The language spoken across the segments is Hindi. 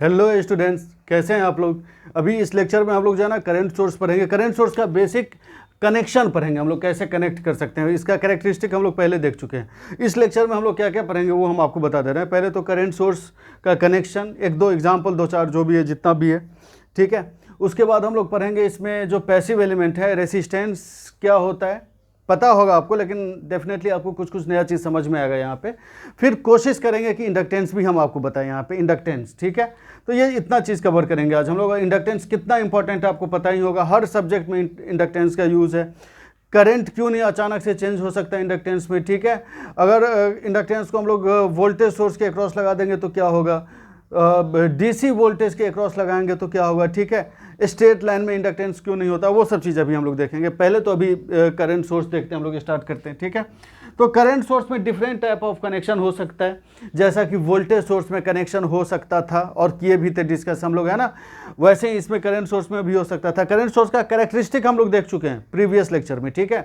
हेलो स्टूडेंट्स, कैसे हैं आप लोग। अभी इस लेक्चर में हम लोग जो है ना करंट सोर्स पढ़ेंगे। करंट सोर्स का बेसिक कनेक्शन पढ़ेंगे, हम लोग कैसे कनेक्ट कर सकते हैं। इसका कैरेक्टरिस्टिक हम लोग पहले देख चुके हैं। इस लेक्चर में हम लोग क्या क्या पढ़ेंगे वो हम आपको बता दे रहे हैं। पहले तो करंट सोर्स का कनेक्शन, एक दो एग्जाम्पल, दो चार जो भी है, जितना भी है, ठीक है। उसके बाद हम लोग पढ़ेंगे इसमें जो पैसिव एलिमेंट है, रेसिस्टेंस क्या होता है, पता होगा आपको, लेकिन डेफिनेटली आपको कुछ कुछ नया चीज़ समझ में आएगा यहाँ पे। फिर कोशिश करेंगे कि इंडक्टेंस भी हम आपको बताएं यहाँ पे, इंडक्टेंस, ठीक है। तो ये इतना चीज़ कवर करेंगे आज हम लोग। इंडक्टेंस कितना इंपॉर्टेंट है आपको पता ही होगा, हर सब्जेक्ट में इंडक्टेंस का यूज़ है। करंट क्यों नहीं अचानक से चेंज हो सकता है इंडक्टेंस में, ठीक है। अगर इंडक्टेंस को हम लोग वोल्टेज सोर्स के अक्रॉस लगा देंगे तो क्या होगा, डीसी वोल्टेज के अक्रॉस लगाएंगे तो क्या होगा, ठीक है। स्ट्रेट लाइन में इंडक्टेंस क्यों नहीं होता, वो सब चीज़ अभी हम लोग देखेंगे। पहले तो अभी करंट सोर्स देखते हैं, हम लोग स्टार्ट करते हैं, ठीक है। तो करंट सोर्स में डिफरेंट टाइप ऑफ कनेक्शन हो सकता है, जैसा कि वोल्टेज सोर्स में कनेक्शन हो सकता था और किए भी थे डिस्कस हम लोग, है ना। वैसे ही इसमें करंट सोर्स में भी हो सकता था। करंट सोर्स का कैरेक्टरिस्टिक हम लोग देख चुके हैं प्रीवियस लेक्चर में, ठीक है।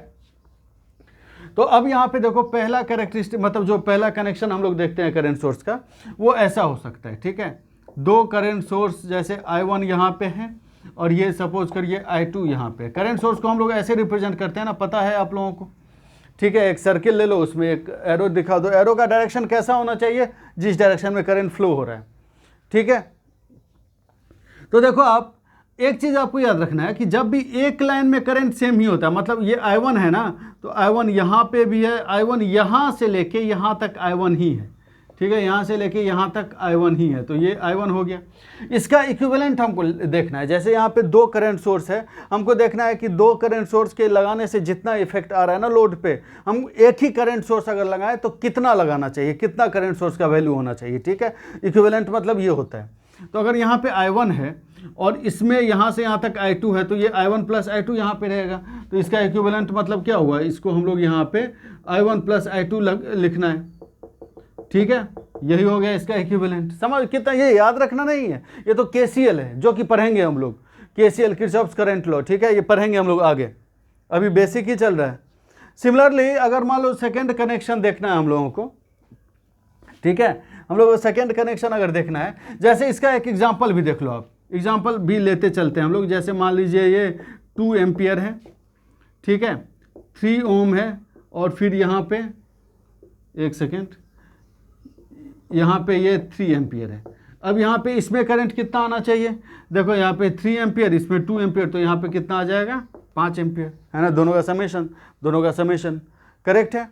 तो अब यहाँ पे देखो, पहला कैरेक्टरिस्टिक मतलब जो पहला कनेक्शन हम लोग देखते हैं करंट सोर्स का, वो ऐसा हो सकता है, ठीक है। दो करंट सोर्स, जैसे I1 यहाँ पे है और ये सपोज करिए I2 यहाँ पे। करंट सोर्स को हम लोग ऐसे रिप्रेजेंट करते हैं ना, पता है आप लोगों को, ठीक है। एक सर्किल ले लो, उसमें एक एरो दिखा दो। एरो का डायरेक्शन कैसा होना चाहिए, जिस डायरेक्शन में करंट फ्लो हो रहा है, ठीक है। तो देखो, आप एक चीज़ आपको याद रखना है कि जब भी एक लाइन में करंट सेम ही होता है, मतलब ये I1 है ना, तो I1 यहाँ पे भी है, I1 यहाँ से लेके यहाँ तक I1 ही है, ठीक है। यहाँ से लेके यहाँ तक I1 ही है, तो ये I1 हो गया। इसका इक्विवेलेंट हमको देखना है। जैसे यहाँ पे दो करंट सोर्स है, हमको देखना है कि दो करंट सोर्स के लगाने से जितना इफेक्ट आ रहा है ना लोड पे, हम एक ही करंट सोर्स अगर लगाएं तो कितना लगाना चाहिए, कितना करंट सोर्स का वैल्यू होना चाहिए, ठीक है। इक्विवेलेंट मतलब ये होता है। तो अगर यहाँ पे I1 है और इसमें यहाँ से यहाँ तक I2 है, तो ये I1 प्लस I2 यहाँ पे रहेगा। तो इसका इक्विवेलेंट मतलब क्या हुआ, इसको हम लोग यहाँ पे I1 प्लस I2 लिखना है, ठीक है। यही हो गया इसका इक्विवेलेंट। समझ कितना, ये याद रखना नहीं है, ये तो KCL है जो कि पढ़ेंगे हम लोग। KCL, किरचॉफ्स करंट लॉ, ठीक है, ये पढ़ेंगे हम लोग आगे, अभी बेसिक ही चल रहा है। सिमिलरली अगर मान लो सेकेंड कनेक्शन देखना है हम लोगों को, ठीक है, हम लोग सेकेंड कनेक्शन अगर देखना है, जैसे इसका एक एग्जाम्पल भी देख लो आप, एग्जाम्पल भी लेते चलते हैं हम लोग। जैसे मान लीजिए ये 2 एम्पियर है, ठीक है, 3 ओम है, और फिर यहाँ पे एक सेकेंड, यहाँ पे ये 3 एम्पियर है। अब यहाँ पे इसमें करंट कितना आना चाहिए, देखो यहाँ पे 3 एम्पियर, इसमें 2 एम्पियर, तो यहाँ पे कितना आ जाएगा, 5 एम्पियर, है ना। दोनों का समेशन करेक्ट है,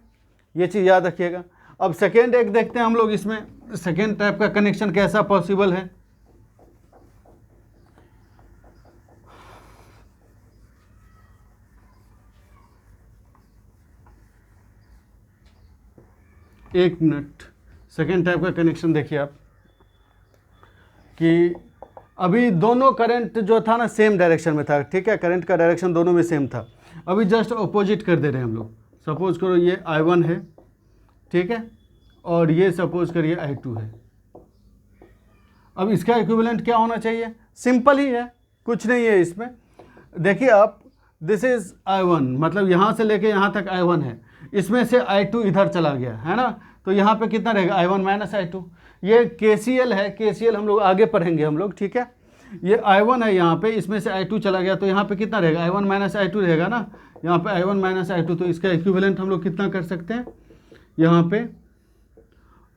ये चीज़ याद रखिएगा। अब सेकेंड एक देखते हैं हम लोग, इसमें सेकेंड टाइप का कनेक्शन कैसा पॉसिबल है। एक मिनट, सेकेंड टाइप का कनेक्शन देखिए आप, कि अभी दोनों करंट जो था ना सेम डायरेक्शन में था, ठीक है। करंट का डायरेक्शन दोनों में सेम था। अभी जस्ट अपोजिट कर दे रहे हैं हम लोग। सपोज करो ये I1 है, ठीक है, और ये सपोज करिए I2 है। अब इसका इक्विवेलेंट क्या होना चाहिए, सिंपल ही है, कुछ नहीं है इसमें। देखिए आप, दिस इज I1, मतलब यहाँ से लेके यहाँ तक I1 है, इसमें से I2 इधर चला गया, है ना। तो यहाँ पे कितना रहेगा, I1 माइनस I2। ये KCL है, KCL हम लोग आगे पढ़ेंगे हम लोग, ठीक है। ये I1 है यहाँ पे, इसमें से I2 चला गया, तो यहाँ पे कितना रहेगा, I1 माइनस I2 रहेगा ना। यहाँ पे I1 माइनस I2, तो इसका इक्विवेलेंट हम लोग कितना कर सकते हैं, यहाँ पे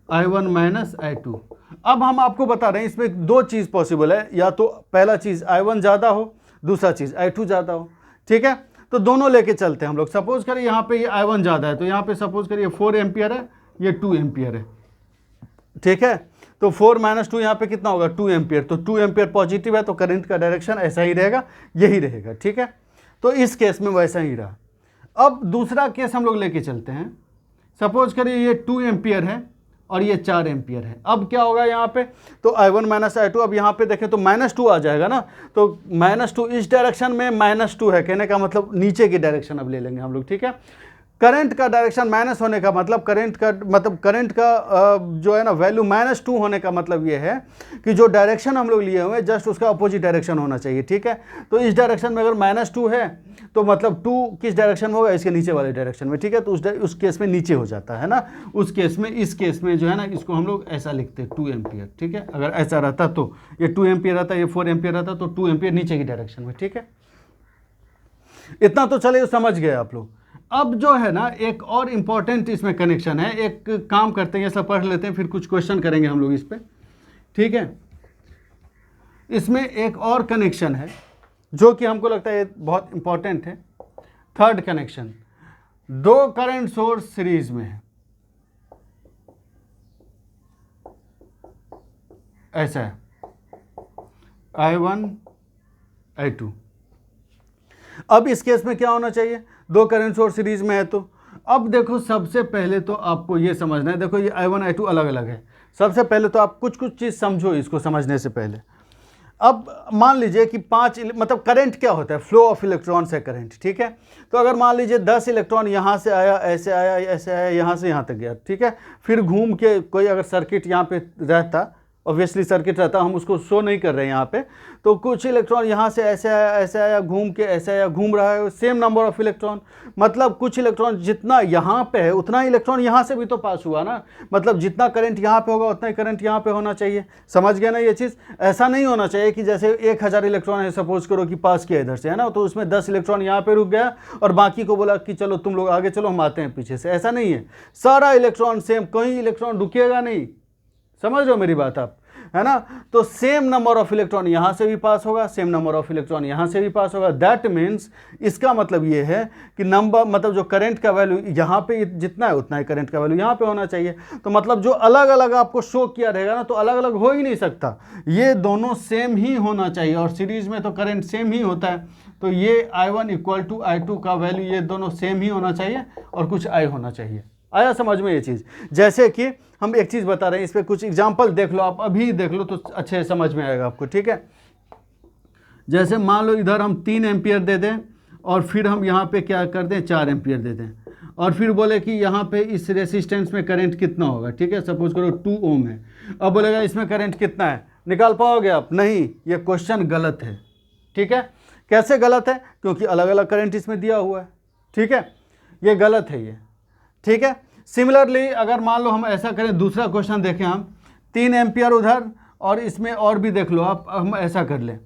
I1 माइनस I2। अब हम आपको बता रहे हैं, इसमें दो चीज़ पॉसिबल है, या तो पहला चीज़ I1 ज़्यादा हो, दूसरा चीज़ I2 ज़्यादा हो, ठीक है। तो दोनों लेके चलते हैं हम लोग। सपोज करिए यहाँ पे ये I1 ज़्यादा है, तो यहाँ पे सपोज करिए 4 एम्पियर है, ये 2 एम्पियर है, ठीक है। तो 4 माइनस 2 यहाँ पे कितना होगा, 2 एम्पियर। तो 2 एम्पियर पॉजिटिव है, तो करंट का डायरेक्शन ऐसा ही रहेगा, यही रहेगा, ठीक है। तो इस केस में वैसा ही रहा। अब दूसरा केस हम लोग लेके चलते हैं। सपोज करिए ये 2 एम्पियर है और ये 4 एम्पियर है। अब क्या होगा यहाँ पे, तो I1 माइनस I2, अब यहाँ पे देखें तो -2 आ जाएगा ना। तो -2 इस डायरेक्शन में -2 है, कहने का मतलब नीचे की डायरेक्शन अब ले लेंगे हम लोग, ठीक है। करंट का डायरेक्शन माइनस होने का मतलब करंट का जो है ना वैल्यू -2 होने का मतलब ये है कि जो डायरेक्शन हम लोग लिए हुए हैं जस्ट उसका अपोजिट डायरेक्शन होना चाहिए, ठीक है। तो इस डायरेक्शन में अगर -2 है तो मतलब 2 किस डायरेक्शन में होगा, इसके नीचे वाले डायरेक्शन में, ठीक है। तो उस केस में नीचे हो जाता है ना, उस केस में, इस केस में जो है ना इसको हम लोग ऐसा लिखते हैं 2 एम्पियर, ठीक है। अगर ऐसा रहता तो ये 2 एम्पियर रहता, ये 4 एम्पियर रहता, तो 2 एम्पियर नीचे की डायरेक्शन में, ठीक है। इतना तो चले समझ गए आप लोग। अब जो है ना एक और इम्पॉर्टेंट इसमें कनेक्शन है, एक काम करते हैं, ये सब पढ़ लेते हैं, फिर कुछ क्वेश्चन करेंगे हम लोग इस पे, ठीक है। इसमें एक और कनेक्शन है जो कि हमको लगता है बहुत इंपॉर्टेंट है, third connection. 2 current source series में है, ऐसा है I1 I2। अब इस केस में क्या होना चाहिए, 2 करंट सोर्स सीरीज में है। तो अब देखो सबसे पहले तो आपको ये समझना है, देखो ये I1 I2 अलग अलग है। सबसे पहले तो आप कुछ चीज़ समझो इसको समझने से पहले। अब मान लीजिए कि 5 मतलब करंट क्या होता है, फ्लो ऑफ इलेक्ट्रॉन्स है करंट, ठीक है। तो अगर मान लीजिए 10 इलेक्ट्रॉन यहाँ से आया, ऐसे आया, ऐसे आया, यहाँ से यहाँ तक गया, ठीक है। फिर घूम के कोई अगर सर्किट यहाँ पे रहता, ऑब्वियसली सर्किट रहता, हम उसको शो नहीं कर रहे हैं यहाँ पे, तो कुछ इलेक्ट्रॉन यहाँ से ऐसे आया, ऐसे आया, घूम के ऐसे आया, घूम रहा है, सेम नंबर ऑफ इलेक्ट्रॉन, मतलब कुछ इलेक्ट्रॉन जितना यहाँ पे है उतना इलेक्ट्रॉन यहाँ से भी तो पास हुआ ना, मतलब जितना करंट यहाँ पे होगा उतना ही करंट यहाँ पे होना चाहिए। समझ गए ना ये चीज़। ऐसा नहीं होना चाहिए कि जैसे 1000 इलेक्ट्रॉन है, सपोज करो कि पास किया इधर से, है ना, तो उसमें 10 इलेक्ट्रॉन यहाँ पे रुक गया और बाकी को बोला कि चलो तुम लोग आगे चलो, हम आते हैं पीछे से। ऐसा नहीं है, सारा इलेक्ट्रॉन सेम, कोई इलेक्ट्रॉन रुकेगा नहीं। समझ रहे हो मेरी बात आप, है ना। तो सेम नंबर ऑफ इलेक्ट्रॉन यहां से भी पास होगा, सेम नंबर ऑफ इलेक्ट्रॉन यहां से भी पास होगा। दैट मीन्स इसका मतलब ये है कि नंबर मतलब जो करंट का वैल्यू यहां पे जितना है उतना ही करंट का वैल्यू यहां पे होना चाहिए। तो मतलब जो अलग अलग आपको शो किया रहेगा ना, तो अलग अलग हो ही नहीं सकता, ये दोनों सेम ही होना चाहिए। और सीरीज में तो करंट सेम ही होता है, तो ये I1 = I2 का वैल्यू ये दोनों सेम ही होना चाहिए और कुछ I होना चाहिए। आया समझ में ये चीज़। जैसे कि हम एक चीज़ बता रहे हैं, इस पर कुछ एग्जाम्पल देख लो, आप अभी देख लो तो अच्छे समझ में आएगा आपको, ठीक है। जैसे मान लो इधर हम 3 एम्पियर दे दें और फिर हम यहाँ पे क्या कर दें, 4 एम्पियर दे दें, और फिर बोले कि यहाँ पे इस रेसिस्टेंस में करंट कितना होगा, ठीक है। सपोज करो 2 ओम है, अब बोलेगा इसमें करंट कितना है, निकाल पाओगे आप? नहीं, ये क्वेश्चन गलत है, ठीक है। कैसे गलत है? क्योंकि अलग अलग करंट इसमें दिया हुआ है, ठीक है, ये गलत है ये, ठीक है। सिमिलरली अगर मान लो हम ऐसा करें, दूसरा क्वेश्चन देखें हम, 3 एम्पियर उधर और इसमें और भी देख लो आप, हम ऐसा कर लें,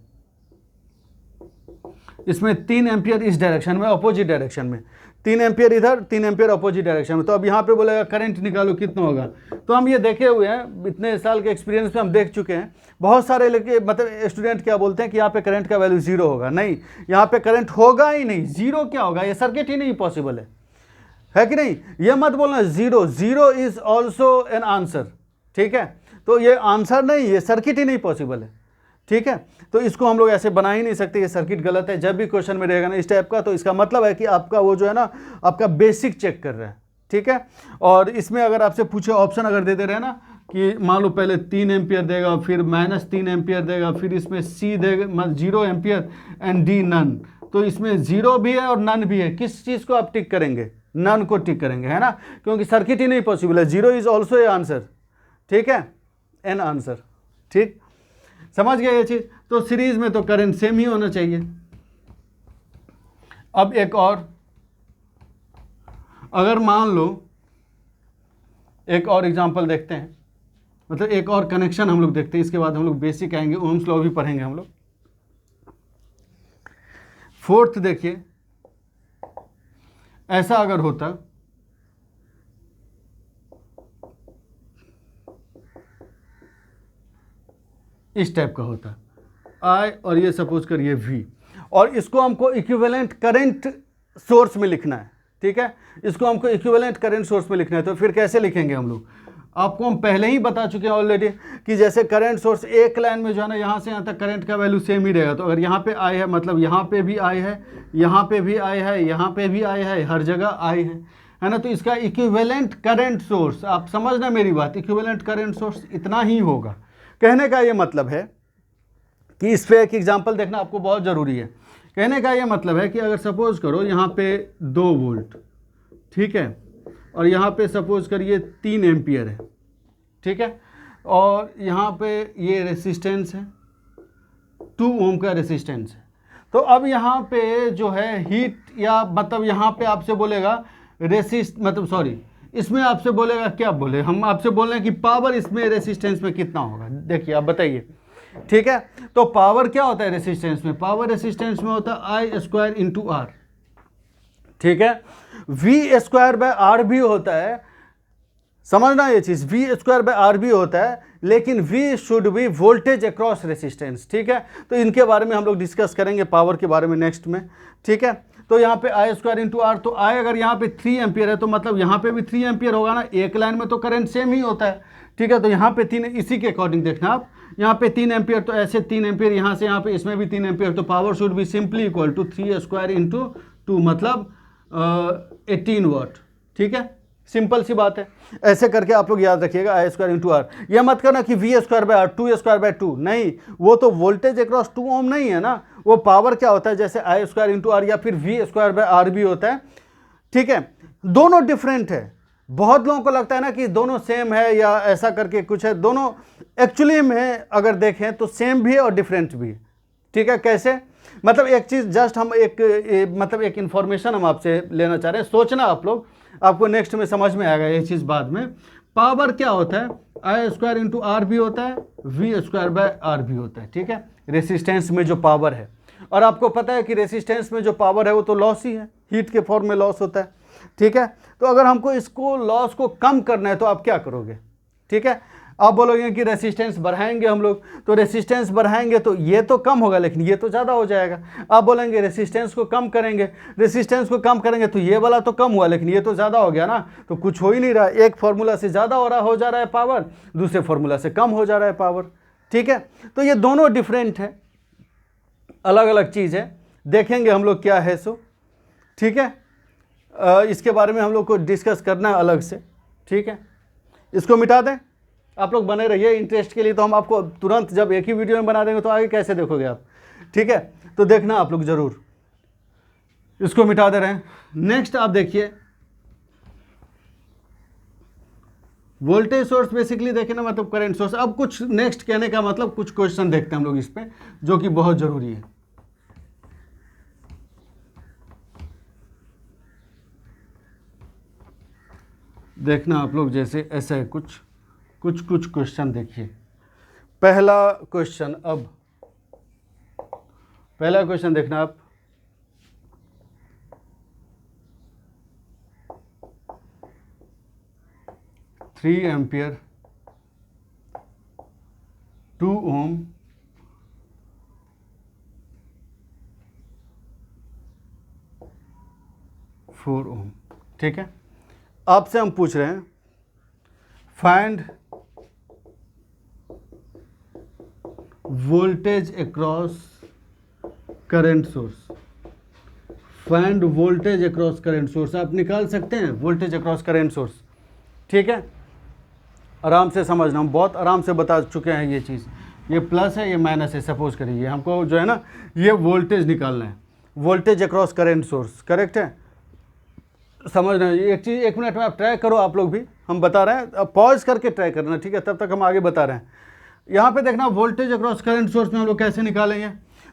इसमें 3 एम्पियर इस डायरेक्शन में, अपोजिट डायरेक्शन में, 3 एम्पियर इधर, 3 एम्पियर अपोजिट डायरेक्शन में। तो अब यहाँ पे बोलेगा करंट निकालो कितना होगा। तो हम ये देखे हुए हैं, इतने साल के एक्सपीरियंस में हम देख चुके हैं। बहुत सारे मतलब स्टूडेंट क्या बोलते हैं कि यहाँ पे करंट का वैल्यू 0 होगा। नहीं, यहाँ पे करंट होगा ही नहीं, 0 क्या होगा, ये सर्किट ही नहीं पॉसिबल है कि नहीं। ये मत बोलना 0, 0 इज ऑल्सो एन आंसर, ठीक है। तो ये आंसर नहीं, ये सर्किट ही नहीं पॉसिबल है, ठीक है। तो इसको हम लोग ऐसे बना ही नहीं सकते, ये सर्किट गलत है। जब भी क्वेश्चन में रहेगा ना इस टाइप का, तो इसका मतलब है कि आपका वो जो है ना, आपका बेसिक चेक कर रहा है, ठीक है। और इसमें अगर आपसे पूछे ऑप्शन अगर दे दे रहे हैं ना कि मान लो पहले 3 एम्पियर देगा, फिर -3 एम्पियर देगा, फिर इसमें सी देगा 0 एम्पियर एंड डी नन, तो इसमें 0 भी है और नन भी है। किस चीज़ को आप टिक करेंगे? नन को टिक करेंगे, है ना, क्योंकि सर्किट ही नहीं पॉसिबल है। 0 इज ऑल्सो ए आंसर, ठीक है, एन आंसर, ठीक। समझ गए ये चीज़। तो सीरीज में तो करंट सेम ही होना चाहिए। अब एक और, अगर मान लो एक और एग्जांपल देखते हैं, मतलब एक और कनेक्शन हम लोग देखते हैं, इसके बाद हम लोग बेसिक आएंगे, ओम्स लॉ भी पढ़ेंगे हम लोग। फोर्थ देखिए, ऐसा अगर होता, इस टाइप का होता I और ये सपोज करिए V, और इसको हमको इक्विवेलेंट करंट सोर्स में लिखना है, ठीक है। इसको हमको इक्विवेलेंट करंट सोर्स में लिखना है। तो फिर कैसे लिखेंगे हम लोग? आपको हम पहले ही बता चुके हैं ऑलरेडी कि जैसे करंट सोर्स एक लाइन में जो है ना, यहाँ से यहाँ तक करंट का वैल्यू सेम ही रहेगा। तो अगर यहाँ पे I है, मतलब यहाँ पे भी I है, यहाँ पे भी I है, यहाँ पे भी I है, हर जगह I है ना। तो इसका इक्विवेलेंट करंट सोर्स, आप समझना मेरी बात, इक्विवेलेंट करंट सोर्स इतना ही होगा। कहने का ये मतलब है कि इस पे एक एग्जांपल देखना आपको बहुत ज़रूरी है। कहने का ये मतलब है कि अगर सपोज करो यहाँ पे 2 वोल्ट, ठीक है, और यहाँ पे सपोज करिए 3 एम्पियर है, ठीक है, और यहाँ पे ये रेसिस्टेंस है 2 ओम का रेसिस्टेंस है। तो अब यहाँ पे जो है हीट, या मतलब यहाँ पे आपसे बोलेगा इसमें आपसे बोलेगा, क्या बोले, हम आपसे बोल रहे हैं कि पावर इसमें रेसिस्टेंस में कितना होगा। देखिए आप बताइए, ठीक है। तो पावर क्या होता है रेसिस्टेंस में, पावर रेसिस्टेंस में होता है आई स्क्वायर इंटू आर, ठीक है। वी स्क्वायर बाय आर भी होता है, समझना ये चीज, वी स्क्वायर बाय आर भी होता है, लेकिन V should be voltage across resistance, ठीक है। तो इनके बारे में हम लोग डिस्कस करेंगे, पावर के बारे में नेक्स्ट में, ठीक है। तो यहाँ पे आई स्क्वायर इंटू आर, तो आई अगर यहाँ पे 3 एम्पियर है तो मतलब यहाँ पे भी 3 एम्पियर होगा ना, एक लाइन में तो करंट सेम ही होता है, ठीक है। तो यहाँ पे 3, इसी के अकॉर्डिंग देखना आप, यहाँ पे 3 एम्पियर तो ऐसे 3 एम्पियर यहाँ से यहाँ पे, इसमें भी 3 एम्पियर, तो power should be simply equal to 3 square into 2, मतलब 18 वाट, ठीक है। सिंपल सी बात है, ऐसे करके आप लोग याद रखिएगा, आई स्क्वायर इंटू आर। यह मत करना कि V square by R, 2 square by 2, नहीं, वो तो वोल्टेज अक्रॉस 2 ओम नहीं है ना, वो पावर क्या होता है, जैसे आई स्क्वायर इंटू आर या फिर वी स्क्वायर बाय आर भी होता है, ठीक है। दोनों डिफरेंट है, बहुत लोगों को लगता है ना कि दोनों सेम है या ऐसा करके कुछ है, दोनों एक्चुअली में अगर देखें तो सेम भी है और डिफरेंट भी है, ठीक है। कैसे, मतलब एक चीज़ जस्ट हम एक इंफॉर्मेशन हम आपसे लेना चाह रहे हैं, सोचना आप लोग, आपको नेक्स्ट में समझ में आएगा ये चीज़ बाद में। पावर क्या होता है, आई स्क्वायर इंटू आर भी होता है, वी स्क्वायर बाय आर भी होता है, ठीक है, रेसिस्टेंस में जो पावर है। और आपको पता है कि रेसिस्टेंस में जो पावर है वो तो लॉस ही है, हीट के फॉर्म में लॉस होता है, ठीक है। तो अगर हमको इसको लॉस को कम करना है तो आप क्या करोगे, ठीक है। आप बोलोगे कि रेसिस्टेंस बढ़ाएंगे हम लोग, तो रेसिस्टेंस बढ़ाएंगे तो ये तो कम होगा लेकिन ये तो ज़्यादा हो जाएगा। आप बोलेंगे रेसिस्टेंस को कम करेंगे, रेसिस्टेंस को कम करेंगे तो ये वाला तो कम हुआ लेकिन ये तो ज़्यादा हो गया ना, तो कुछ हो ही नहीं रहा, एक फार्मूला से ज़्यादा हो जा रहा है पावर, दूसरे फार्मूला से कम हो जा रहा है पावर, ठीक है। तो ये दोनों डिफरेंट है, अलग अलग चीज़ है, देखेंगे हम लोग क्या है सो, ठीक है। इसके बारे में हम लोग को डिस्कस करना है अलग से, ठीक है। इसको मिटा दें, आप लोग बने रहिए इंटरेस्ट के लिए, तो हम आपको तुरंत जब एक ही वीडियो में बना देंगे तो आगे कैसे देखोगे आप, ठीक है। तो देखना आप लोग जरूर, इसको मिटा दे रहे हैं। नेक्स्ट आप देखिए, वोल्टेज सोर्स बेसिकली देखे ना, मतलब करंट सोर्स। अब कुछ नेक्स्ट कहने का मतलब कुछ क्वेश्चन देखते हैं हम लोग इस पे, जो कि बहुत जरूरी है। देखना आप लोग, जैसे ऐसा है कुछ क्वेश्चन देखिए। पहला क्वेश्चन देखना आप, थ्री एम्पियर 2 ओम 4 ओम, ठीक है। आपसे हम पूछ रहे हैं find voltage across current source, find voltage across current source. आप निकाल सकते हैं वोल्टेज अक्रॉस करंट सोर्स, ठीक है। आराम से समझना, हम बहुत आराम से बता चुके हैं ये चीज़, ये प्लस है ये माइनस है, सपोज करिए हमको जो है ना ये वोल्टेज निकालना है, voltage across current source, correct है। समझ रहे हैं, एक चीज़ 1 मिनट में आप ट्राई करो, आप लोग भी, हम बता रहे हैं, अब पॉज करके ट्राई करना, ठीक है, तब तक हम आगे बता रहे हैं। यहाँ पे देखना वोल्टेज अक्रॉस करंट सोर्स में हम लोग कैसे निकालेंगे।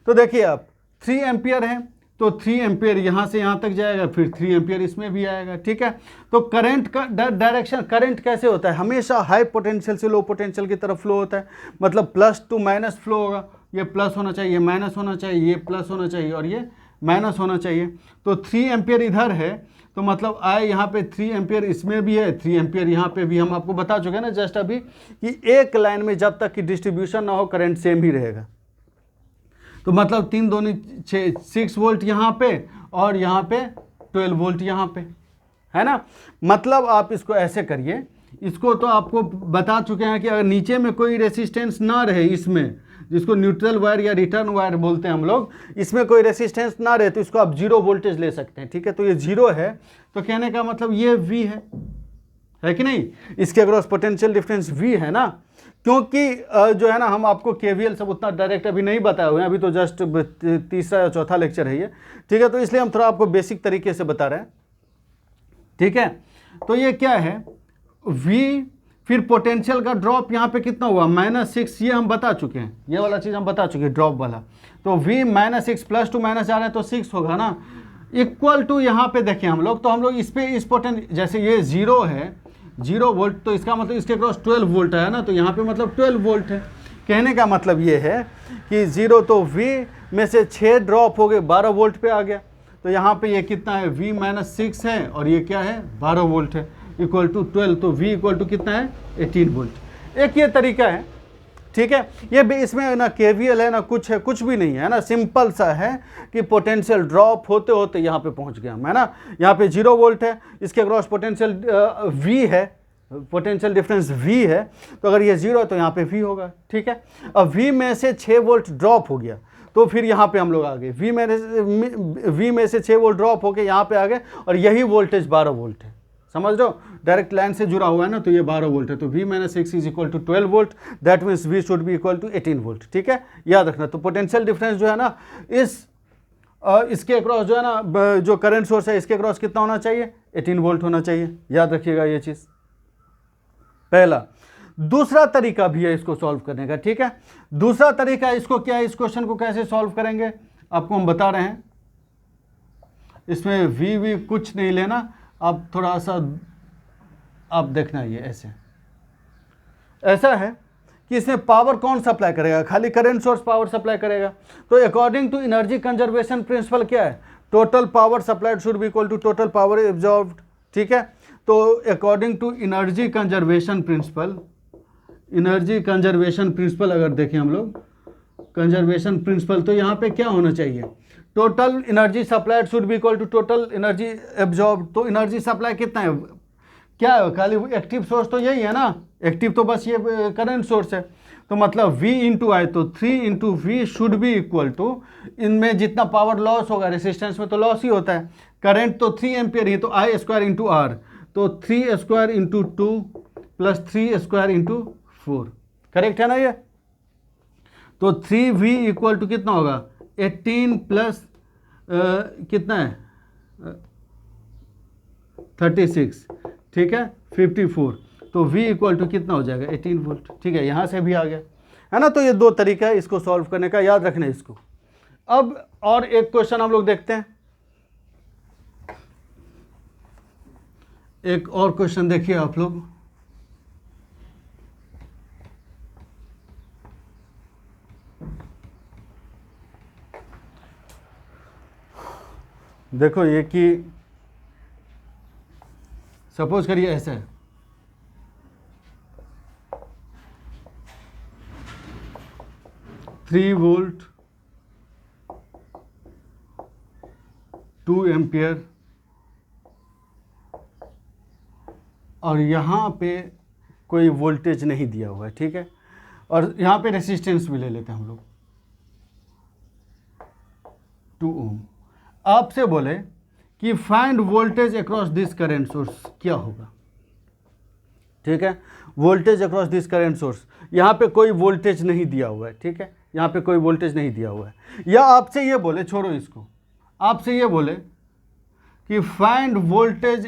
तो देखिए आप 3 एम्पियर है तो 3 एम्पियर यहाँ से यहाँ तक जाएगा, फिर 3 एम्पियर इसमें भी आएगा, ठीक है। तो करंट का डायरेक्शन, करंट कैसे होता है, हमेशा हाई पोटेंशियल से लो पोटेंशियल की तरफ फ्लो होता है, मतलब प्लस टू माइनस फ्लो होगा, ये प्लस होना चाहिए, ये माइनस होना चाहिए, ये प्लस होना चाहिए और ये माइनस होना चाहिए। तो 3 एम्पियर इधर है तो मतलब आई यहाँ पे 3 एम्पियर इसमें भी है, 3 एम्पियर यहाँ पे भी, हम आपको बता चुके हैं ना जस्ट अभी कि एक लाइन में जब तक कि डिस्ट्रीब्यूशन ना हो करंट सेम ही रहेगा। तो मतलब 3 दूनी 6 वोल्ट यहाँ पे और यहाँ पे 12 वोल्ट यहाँ पे, है ना। मतलब आप इसको ऐसे करिए, इसको तो आपको बता चुके हैं कि अगर नीचे में कोई रेसिस्टेंस ना रहे, इसमें जिसको न्यूट्रल वायर या रिटर्न वायर बोलते हैं हम लोग, इसमें कोई रेसिस्टेंस ना रहे तो इसको आप 0 वोल्टेज ले सकते हैं, ठीक है। तो ये 0 है, तो कहने का मतलब ये V है कि नहीं, इसके अक्रॉस पोटेंशियल डिफरेंस V है ना, क्योंकि जो है ना हम आपको KVL सब उतना डायरेक्ट अभी नहीं बताए हुए हैं, अभी तो जस्ट तीसरा या चौथा लेक्चर है ये, ठीक है। तो इसलिए हम थोड़ा आपको बेसिक तरीके से बता रहे हैं, ठीक है। तो ये क्या है V, फिर पोटेंशियल का ड्रॉप यहाँ पे कितना हुआ -6, ये हम बता चुके हैं, ये वाला चीज़ हम बता चुके हैं ड्रॉप वाला। तो V -6 +2 माइनस जा रहे हैं तो 6 होगा ना, इक्वल टू यहाँ पे देखें हम लोग, तो हम लोग इस पे इस जैसे ये 0 है 0 वोल्ट, तो इसका मतलब इसके क्रॉस 12 वोल्ट है ना, तो यहाँ पे मतलब 12 वोल्ट है। कहने का मतलब ये है कि 0 तो V में से 6 ड्रॉप हो गए 12 वोल्ट पे आ गया, तो यहाँ पे ये कितना है V -6 है और ये क्या है 12 वोल्ट है, इक्वल टू 12, तो V इक्वल टू कितना है 18 वोल्ट। एक ये तरीका है, ठीक है। ये भी इसमें ना KVL है ना कुछ है, कुछ भी नहीं है ना, सिंपल सा है कि पोटेंशियल ड्रॉप होते होते यहाँ पे पहुँच गया है ना। यहाँ पे 0 वोल्ट है, इसके क्रॉस पोटेंशियल V है, पोटेंशियल डिफरेंस V है, तो अगर ये 0 है तो यहाँ पे V होगा, ठीक है। अब V में से 6 वोल्ट ड्रॉप हो गया, तो फिर यहाँ पे हम लोग आ गए, V में से 6 वोल्ट ड्रॉप होके यहाँ पे आ गए, और यही वोल्टेज 12 वोल्ट है, समझ लो डायरेक्ट लाइन से जुड़ा हुआ है ना, तो ये 12 वोल्ट है, तो V -6 is equal to 12 volt, that means V should be equal to 18 volt, ठीक है, याद रखना। तो पोटेंशियल डिफरेंस जो है ना इसके अक्रॉस जो है ना, जो करंट सोर्स है इसके अक्रॉस कितना होना चाहिए 18 वोल्ट होना चाहिए, याद रखिएगा ये चीज़ पहला। दूसरा तरीका भी है इसको सॉल्व करने का, ठीक है। दूसरा तरीका इसको क्या है, इस क्वेश्चन को कैसे सॉल्व करेंगे आपको हम बता रहे हैं। इसमें V कुछ नहीं लेना, आप थोड़ा सा आप देखना, ये ऐसा है कि इसमें पावर कौन सप्लाई करेगा, खाली करंट सोर्स पावर सप्लाई करेगा। तो according to energy conservation principle क्या है, total power supplied should be equal to total power absorbed, ठीक है। तो according to energy conservation principle अगर देखें हम लोग कंजर्वेशन प्रिंसिपल, तो यहाँ पे क्या होना चाहिए, total energy supplied should be equal to total energy absorbed. तो एनर्जी सप्लाई कितना है, क्या है, खाली एक्टिव सोर्स तो यही है ना, एक्टिव तो बस ये करंट सोर्स है, तो मतलब V इंटू आई, तो 3 into V should be equal to, इनमें जितना पावर लॉस होगा, रेसिस्टेंस में तो लॉस ही होता है, करंट तो 3 एम्पियर ही, तो I स्क्वायर इंटू R, तो 3 square into 2 plus 3 square into 4, correct है ना ये। तो 3V इक्वल टू कितना होगा 18 प्लस कितना है 36, ठीक है 54, तो V इक्वल टू कितना हो जाएगा 18 वोल्ट, ठीक है, यहाँ से भी आ गया है ना। तो ये दो तरीका है इसको सॉल्व करने का, याद रखना इसको। अब और एक क्वेश्चन हम लोग देखते हैं, एक और क्वेश्चन देखिए आप लोग, देखो ये कि सपोज करिए ऐसा है, थ्री वोल्ट 2 एम्पियर, और यहाँ पे कोई वोल्टेज नहीं दिया हुआ है, ठीक है, और यहाँ पे रेसिस्टेंस भी ले लेते हैं हम लोग 2 ओम। आपसे बोले कि find voltage across this current source, क्या होगा, ठीक है, voltage across this current source, यहाँ पे कोई वोल्टेज नहीं दिया हुआ है, ठीक है, यहाँ पे कोई वोल्टेज नहीं दिया हुआ है, या आपसे ये बोले, छोड़ो इसको, आपसे ये बोले कि फाइंड वोल्टेज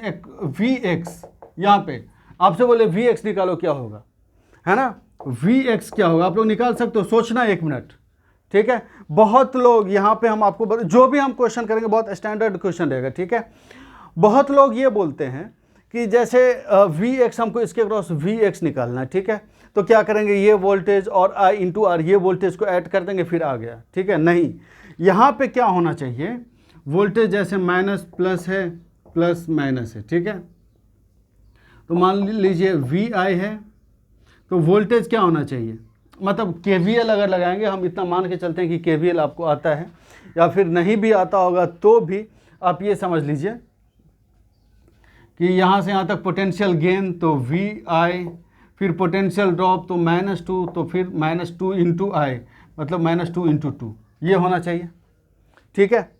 Vx, यहाँ पे आपसे बोले Vx निकालो, क्या होगा, है ना, Vx क्या होगा, आप लोग निकाल सकते हो, सोचना 1 मिनट, ठीक है। बहुत लोग यहाँ पे हम आपको जो भी हम क्वेश्चन करेंगे बहुत स्टैंडर्ड क्वेश्चन रहेगा, ठीक है। बहुत लोग ये बोलते हैं कि जैसे Vx हमको इसके क्रॉस Vx निकालना है, ठीक है, तो क्या करेंगे, ये वोल्टेज और I इंटू आर, ये वोल्टेज को ऐड कर देंगे, फिर आ गया, ठीक है। नहीं, यहाँ पे क्या होना चाहिए, वोल्टेज जैसे माइनस प्लस है, प्लस माइनस है, ठीक है, तो मान लीजिए Vi है, तो वोल्टेज क्या होना चाहिए, मतलब KVL अगर लगाएंगे, हम इतना मान के चलते हैं कि KVL आपको आता है, या फिर नहीं भी आता होगा तो भी आप ये समझ लीजिए कि यहाँ से यहाँ तक पोटेंशियल गेन, तो Vi, फिर पोटेंशियल ड्रॉप तो -2, तो फिर -2 इंटू आई, मतलब -2 इंटू 2, ये होना चाहिए, ठीक है।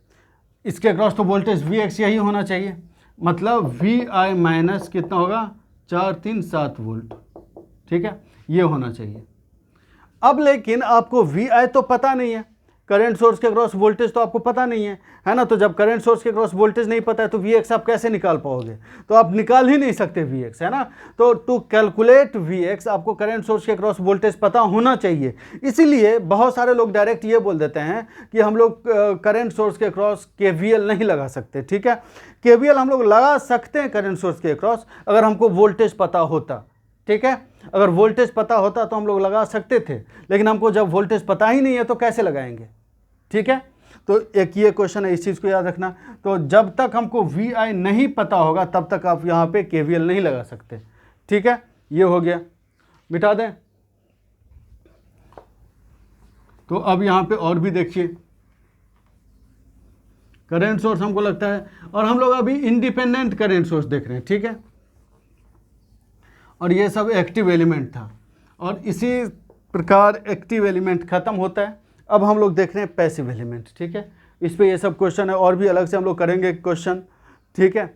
इसके क्रॉस तो वोल्टेज Vx यही होना चाहिए, मतलब Vi माइनस कितना होगा 437 वोल्ट, ठीक है, ये होना चाहिए। अब लेकिन आपको Vi तो पता नहीं है, करंट सोर्स के अक्रॉस वोल्टेज तो आपको पता नहीं है ना। तो जब करंट सोर्स के अक्रॉस वोल्टेज नहीं पता है तो Vx आप कैसे निकाल पाओगे, तो आप निकाल ही नहीं सकते Vx, है ना। तो टू कैलकुलेट Vx आपको करंट सोर्स के अक्रॉस वोल्टेज पता होना चाहिए। इसीलिए बहुत सारे लोग डायरेक्ट ये बोल देते हैं कि हम लोग करंट सोर्स के अक्रॉस KVL नहीं लगा सकते, ठीक है। KVL हम लोग लगा सकते हैं करंट सोर्स के अक्रॉस अगर हमको वोल्टेज पता होता, ठीक है। अगर वोल्टेज पता होता तो हम लोग लगा सकते थे, लेकिन हमको जब वोल्टेज पता ही नहीं है तो कैसे लगाएंगे, ठीक है। तो एक ये क्वेश्चन है, इस चीज़ को याद रखना। तो जब तक हमको VI नहीं पता होगा तब तक आप यहाँ पे KVL नहीं लगा सकते, ठीक है। ये हो गया, मिटा दें। तो अब यहाँ पे और भी देखिए, करंट सोर्स हमको लगता है, और हम लोग अभी इंडिपेंडेंट करंट सोर्स देख रहे हैं, ठीक है। और ये सब एक्टिव एलिमेंट था, और इसी प्रकार एक्टिव एलिमेंट खत्म होता है। अब हम लोग देख रहे हैं पैसिव एलिमेंट, ठीक है। इस पे ये सब क्वेश्चन है, और भी अलग से हम लोग करेंगे क्वेश्चन, ठीक है।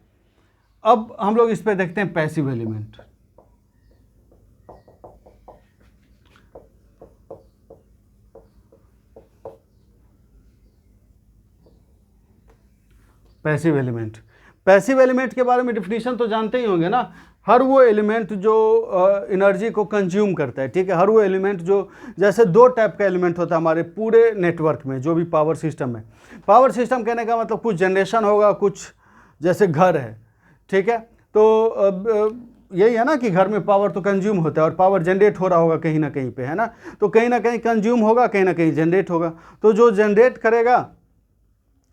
अब हम लोग इस पे देखते हैं passive element. Passive element, passive element के बारे में डिफिनीशन तो जानते ही होंगे ना। हर वो एलिमेंट जो एनर्जी को कंज्यूम करता है, ठीक है। हर वो एलिमेंट जो, जैसे दो टाइप का एलिमेंट होता है हमारे पूरे नेटवर्क में, जो भी पावर सिस्टम है। पावर सिस्टम कहने का मतलब कुछ जनरेशन होगा, कुछ जैसे घर है, ठीक है। तो यही है ना कि घर में पावर तो कंज्यूम होता है और पावर जनरेट हो रहा होगा कहीं ना कहीं पे, है ना। तो कहीं ना कहीं कंज्यूम होगा, कहीं ना कहीं जनरेट होगा। तो जो जनरेट करेगा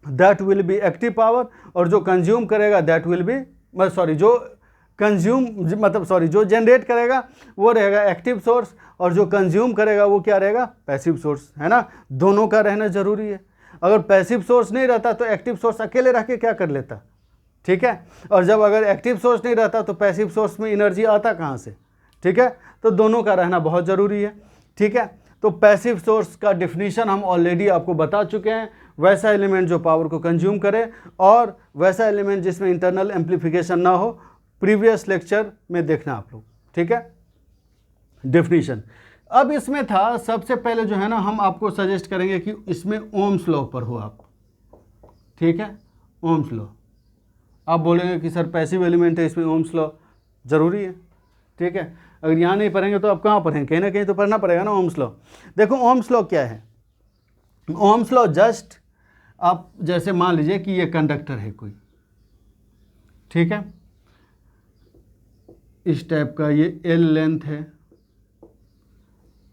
that will be active power, और जो कंज्यूम करेगा दैट विल बी, जो जनरेट करेगा वो रहेगा एक्टिव सोर्स, और जो कंज्यूम करेगा वो क्या रहेगा, पैसिव सोर्स, है ना। दोनों का रहना जरूरी है। अगर पैसिव सोर्स नहीं रहता तो एक्टिव सोर्स अकेले रह के क्या कर लेता, ठीक है। और जब अगर एक्टिव सोर्स नहीं रहता तो पैसिव सोर्स में एनर्जी आता कहाँ से, ठीक है। तो दोनों का रहना बहुत ज़रूरी है, ठीक है। तो पैसिव सोर्स का डिफिनीशन हम ऑलरेडी आपको बता चुके हैं। वैसा एलिमेंट जो पावर को कंज्यूम करे, और वैसा एलिमेंट जिसमें इंटरनल एम्प्लीफिकेशन ना हो। प्रीवियस लेक्चर में देखना आप लोग, ठीक है, डेफिनेशन। अब इसमें था, सबसे पहले जो है ना, हम आपको सजेस्ट करेंगे कि इसमें ओम्स लॉ पर हो आप, ठीक है। ओम्स लॉ आप बोलेंगे कि सर पैसिव एलिमेंट है, इसमें ओम्स लॉ ज़रूरी है, ठीक है। अगर यहाँ नहीं पढ़ेंगे तो आप कहाँ पढ़ेंगे, कहीं ना कहीं तो पढ़ना पड़ेगा ना ओम्स लॉ। देखो ओम्स लॉ क्या है। ओम्स लॉ जस्ट, आप जैसे मान लीजिए कि ये कंडक्टर है कोई, ठीक है, इस टाइप का, ये L लेंथ है,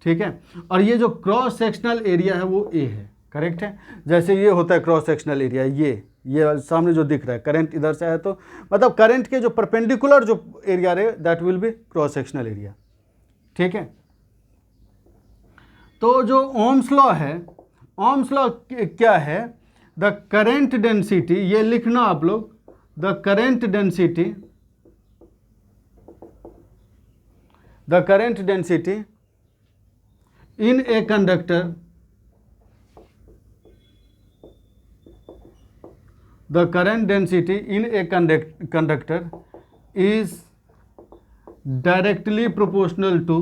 ठीक है। और ये जो क्रॉस सेक्शनल एरिया है वो A है, करेक्ट है। जैसे ये होता है क्रॉस सेक्शनल एरिया, ये सामने जो दिख रहा है, करंट इधर से है तो मतलब करंट के जो परपेंडिकुलर जो एरिया रहे that will be cross sectional area, ठीक है। तो जो ओम्स लॉ है, ओम्स लॉ क्या है, द करंट डेंसिटी, ये लिखना आप लोग, the current density, the current density in a conductor, the current density in a conductor is directly proportional to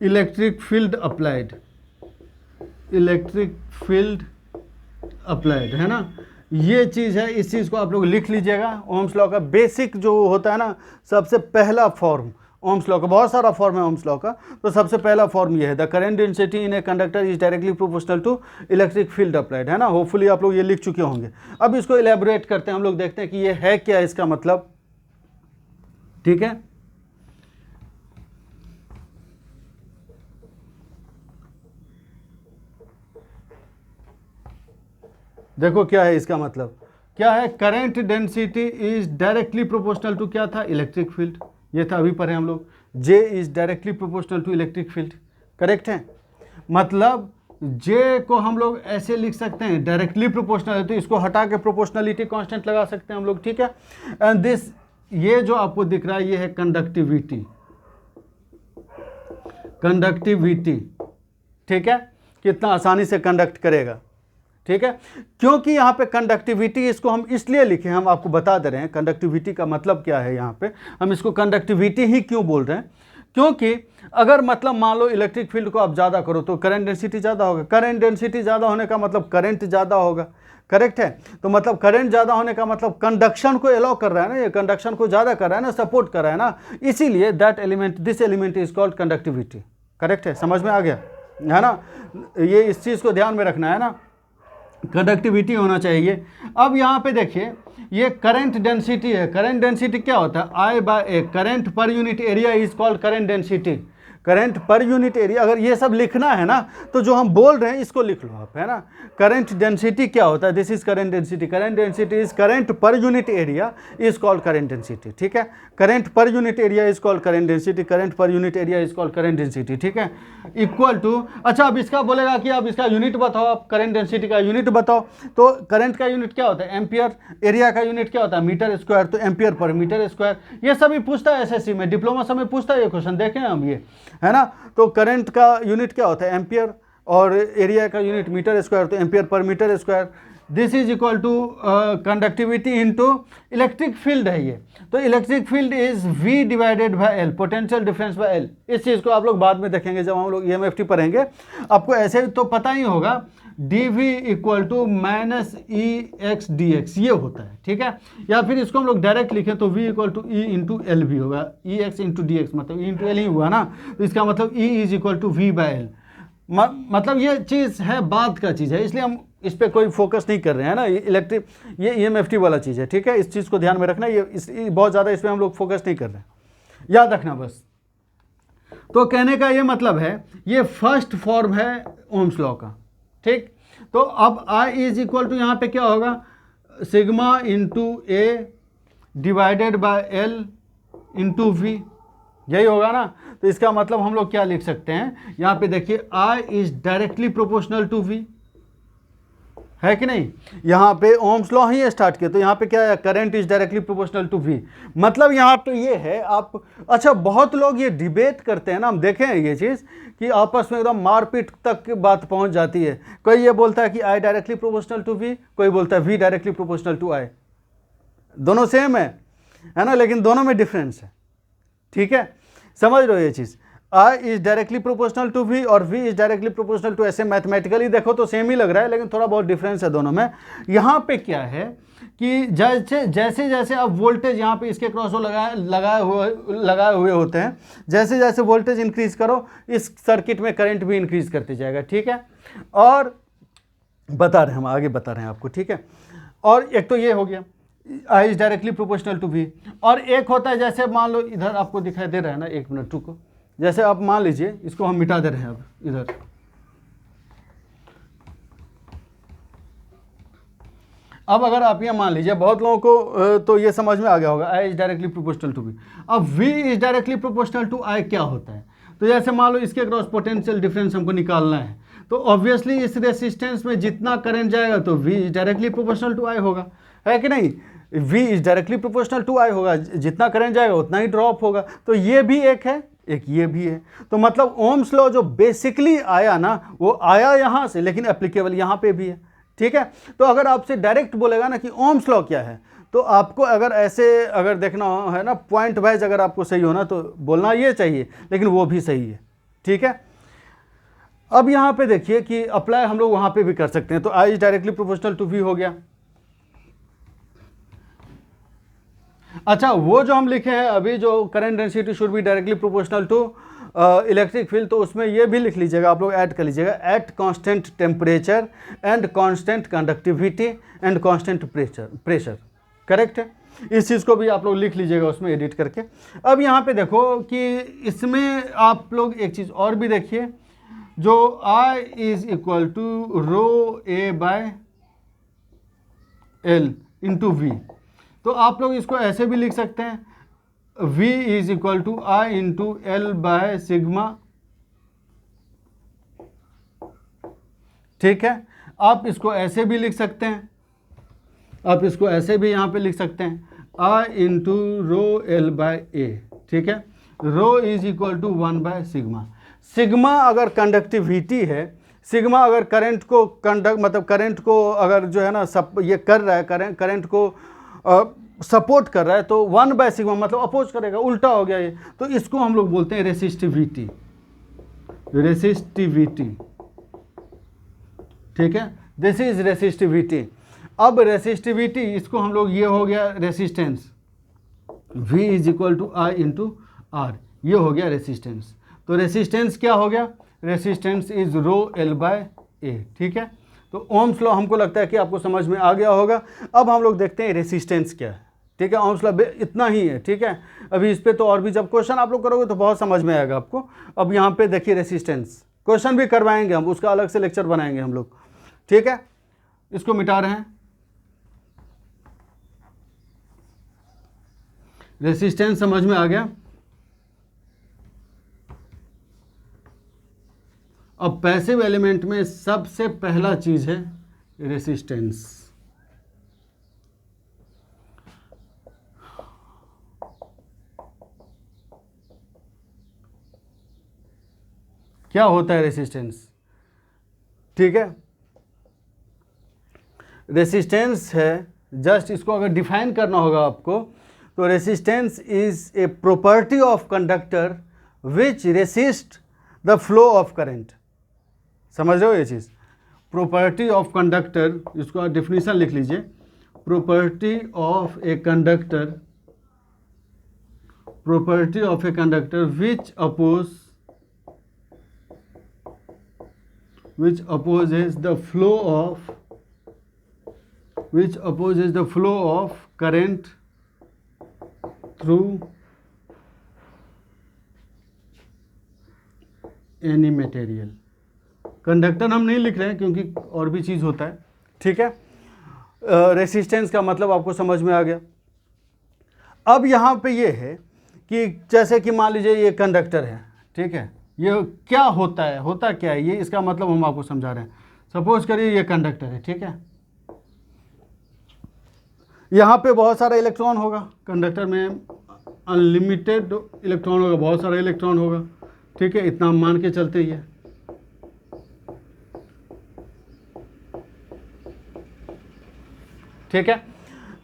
electric field applied, है ना। ये चीज़ है, इस चीज़ को आप लोग लिख लीजिएगा। ओम्स लॉ का बेसिक जो होता है ना, सबसे पहला फॉर्म ओम्स लॉ का, बहुत सारा फॉर्म है ओम्स लॉ का, तो सबसे पहला फॉर्म ये है, the current density in a conductor is directly proportional to electric field applied, है ना। होपफुली आप लोग ये लिख चुके होंगे। अब इसको इलेबोरेट करते हैं, हम लोग देखते हैं कि ये है क्या, इसका मतलब, ठीक है। देखो क्या है इसका मतलब, क्या है, current density is directly proportional to, क्या था, इलेक्ट्रिक फील्ड, ये था अभी पढ़े हम लोग, J is directly proportional to electric field, correct है। मतलब जे को हम लोग ऐसे लिख सकते हैं, डायरेक्टली प्रोपोर्शनल है तो इसको हटा के प्रोपोर्शनलिटी कांस्टेंट लगा सकते हैं हम लोग, ठीक है। एंड दिस, ये जो आपको दिख रहा है ये है कंडक्टिविटी, ठीक है, कितना आसानी से कंडक्ट करेगा, ठीक है। क्योंकि यहाँ पे कंडक्टिविटी, इसको हम इसलिए लिखे, हम आपको बता दे रहे हैं कंडक्टिविटी का मतलब क्या है। यहाँ पे हम इसको कंडक्टिविटी ही क्यों बोल रहे हैं, क्योंकि अगर मतलब मान लो इलेक्ट्रिक फील्ड को आप ज़्यादा करो तो करंट डेंसिटी ज़्यादा होगा, करंट डेंसिटी ज़्यादा होने का मतलब करंट ज़्यादा होगा, करेक्ट है। तो मतलब करंट ज़्यादा होने का मतलब कंडक्शन को अलाउ कर रहा है ना, ये कंडक्शन को ज़्यादा कर रहा है ना, सपोर्ट कर रहा है ना, इसीलिए that element, this element is called conductivity. Correct है, समझ में आ गया है ना, ये इस चीज़ को ध्यान में रखना है ना, कंडक्टिविटी होना चाहिए। अब यहाँ पे देखिए ये करंट डेंसिटी है, करंट डेंसिटी क्या होता है, I by A, current per unit area is called current density, current per unit area. अगर ये सब लिखना है ना तो जो हम बोल रहे हैं इसको लिख लो आप, है ना। करंट डेंसिटी क्या होता है, this is current density, current density is current per unit area is called current density, ठीक है। Current per unit area is called current density, current per unit area is called current density, ठीक है। इक्वल टू, अच्छा अब इसका बोलेगा कि अब इसका यूनिट बताओ, आप करंट डेंसिटी का यूनिट बताओ, तो करंट का यूनिट क्या होता है एम्पियर, एरिया का यूनिट क्या होता है मीटर स्क्वायर, तो एम्पियर पर मीटर स्क्वायर। ये सभी पूछता है एसएससी में, डिप्लोमा सब में पूछता है ये क्वेश्चन, देखें हम ये, है ना। तो करंट का यूनिट क्या होता है एम्पियर और एरिया का यूनिट मीटर स्क्वायर, तो एम्पियर पर metre square. This is equal to conductivity into electric field है ये, तो electric field is V divided by L, potential difference by L। इस चीज़ को आप लोग बाद में देखेंगे जब हम लोग EMFT पढ़ेंगे, आपको ऐसे तो पता ही होगा dV equal to minus EX dx ये होता है, ठीक है। या फिर इसको हम लोग डायरेक्ट लिखें तो V equal to E into L भी होगा, EX इंटू DX मतलब E इंटू एल ही हुआ ना, तो इसका मतलब E is equal to V by L। मतलब ये चीज़ है बाद का चीज़ है, इसलिए हम इस पर कोई फोकस नहीं कर रहे हैं ना, इलेक्ट्रिक ये EMFT वाला चीज़ है, ठीक है। इस चीज़ को ध्यान में रखना, ये बहुत ज़्यादा इस पर हम लोग फोकस नहीं कर रहे हैं, याद रखना बस। तो कहने का ये मतलब है ये फर्स्ट फॉर्म है ओम्स लॉ का, ठीक। तो अब I इज इक्वल टू यहाँ पे क्या होगा, sigma into A divided by L into V, यही होगा ना। तो इसका मतलब हम लोग क्या लिख सकते हैं, यहाँ पे देखिए I is directly proportional to V, है कि नहीं। यहाँ पे ओम्स लॉ ही स्टार्ट किया, तो यहाँ पे क्या है, current is directly proportional to V। मतलब यहाँ पे ये है आप, अच्छा बहुत लोग ये डिबेट करते हैं ना, हम देखें ये चीज़ कि आपस में एकदम मारपीट तक की बात पहुँच जाती है। कोई ये बोलता है कि I directly proportional to V, कोई बोलता है V directly proportional to I। दोनों सेम है ना, लेकिन दोनों में डिफरेंस है, ठीक है, समझ रहे हो ये चीज़। I is directly proportional to V और V is directly proportional to, ऐसे मैथमेटिकली देखो तो सेम ही लग रहा है, लेकिन थोड़ा बहुत डिफरेंस है दोनों में। यहाँ पे क्या है कि जैसे जैसे अब वोल्टेज यहाँ पे इसके क्रॉस लगाए हुए होते हैं, जैसे जैसे वोल्टेज इंक्रीज करो इस सर्किट में करंट भी इंक्रीज करते जाएगा, ठीक है। और बता रहे हैं हम, आगे बता रहे हैं आपको, ठीक है। और एक तो ये हो गया I is directly proportional to V, और एक होता है जैसे मान लो इधर आपको दिखाई दे रहा है ना, एक मिनट रुको, जैसे आप मान लीजिए इसको हम मिटा दे रहे हैं अब इधर, अब अगर आप ये मान लीजिए, बहुत लोगों को तो ये समझ में आ गया होगा I is directly proportional to V। अब V is directly proportional to I क्या होता है, तो जैसे मान लो इसके क्रॉस पोटेंशियल डिफरेंस हमको निकालना है, तो ऑब्वियसली इस रेसिस्टेंस में जितना करंट जाएगा तो V is directly proportional to I होगा, है कि नहीं। V is directly proportional to I होगा, जितना करंट जाएगा उतना ही ड्रॉप होगा। तो ये भी एक है, एक ये भी है। तो मतलब ओम्स लॉ जो बेसिकली आया ना, वो आया यहाँ से, लेकिन एप्लीकेबल यहाँ पे भी है, ठीक है। तो अगर आपसे डायरेक्ट बोलेगा ना कि ओम्स लॉ क्या है, तो आपको अगर ऐसे अगर देखना है ना पॉइंट वाइज, अगर आपको सही होना तो बोलना ये चाहिए, लेकिन वो भी सही है, ठीक है। अब यहाँ पे देखिए कि अप्लाई हम लोग वहाँ पे भी कर सकते हैं, तो I is directly proportional to V हो गया। अच्छा वो जो हम लिखे हैं अभी, जो current density should be directly proportional to electric field, तो उसमें ये भी लिख लीजिएगा, आप लोग ऐड कर लीजिएगा, at constant temperature and constant conductivity and constant pressure, correct है। इस चीज़ को भी आप लोग लिख लीजिएगा उसमें एडिट करके। अब यहाँ पे देखो कि इसमें आप लोग एक चीज़ और भी देखिए, जो I is equal to rho A by L into V, तो आप लोग इसको ऐसे भी लिख सकते हैं, V is equal to I into L by sigma, ठीक है। आप इसको ऐसे भी लिख सकते हैं, आप इसको ऐसे भी यहाँ पे लिख सकते हैं, I into rho L by A, ठीक है। Rho is equal to 1 by sigma. Sigma अगर कंडक्टिविटी है, सिग्मा अगर करंट को मतलब करंट को अगर जो है ना सब ये कर रहा है, करंट को सपोर्ट कर रहा है तो 1/σ मतलब अपोज करेगा, उल्टा हो गया ये, तो इसको हम लोग बोलते हैं रेसिस्टिविटी, रेसिस्टिविटी, ठीक है, दिस इज रेसिस्टिविटी। अब रेसिस्टिविटी इसको हम लोग, ये हो गया resistance, V is equal to I into R, ये हो गया रेसिस्टेंस। तो रेसिस्टेंस क्या हो गया, resistance is rho L by A, ठीक है। तो ओम्स लॉ हमको लगता है कि आपको समझ में आ गया होगा। अब हम लोग देखते हैं रेसिस्टेंस क्या है, ठीक है। ओम्स लॉ इतना ही है, ठीक है। अभी इस पे तो और भी जब क्वेश्चन आप लोग करोगे तो बहुत समझ में आएगा आपको। अब यहाँ पे देखिए रेसिस्टेंस, क्वेश्चन भी करवाएंगे हम, उसका अलग से लेक्चर बनाएंगे हम लोग, ठीक है। इसको मिटा रहे हैं, रेसिस्टेंस समझ में आ गया। अब पैसिव एलिमेंट में सबसे पहला चीज है रेसिस्टेंस। क्या होता है रेसिस्टेंस, ठीक है। रेसिस्टेंस है, जस्ट इसको अगर डिफाइन करना होगा आपको, तो resistance is a property of conductor which resist the flow of current. समझ रहे हो ये चीज़, प्रॉपर्टी ऑफ कंडक्टर, इसको आप डिफिनीशन लिख लीजिए, property of a conductor, property of a conductor which opposes the flow of current through any material। Conductor हम नहीं लिख रहे हैं क्योंकि और भी चीज़ होता है, ठीक है। रेसिस्टेंस का मतलब आपको समझ में आ गया। अब यहाँ पे ये है कि जैसे कि मान लीजिए ये कंडक्टर है, ठीक है, ये क्या होता है, होता क्या है ये, इसका मतलब हम आपको समझा रहे हैं। सपोज करिए ये कंडक्टर है, ठीक है, यहाँ पे बहुत सारा इलेक्ट्रॉन होगा, कंडक्टर में अनलिमिटेड इलेक्ट्रॉन होगा, बहुत सारा इलेक्ट्रॉन होगा, ठीक है, इतना हम मान के चलते ही है। ठीक है,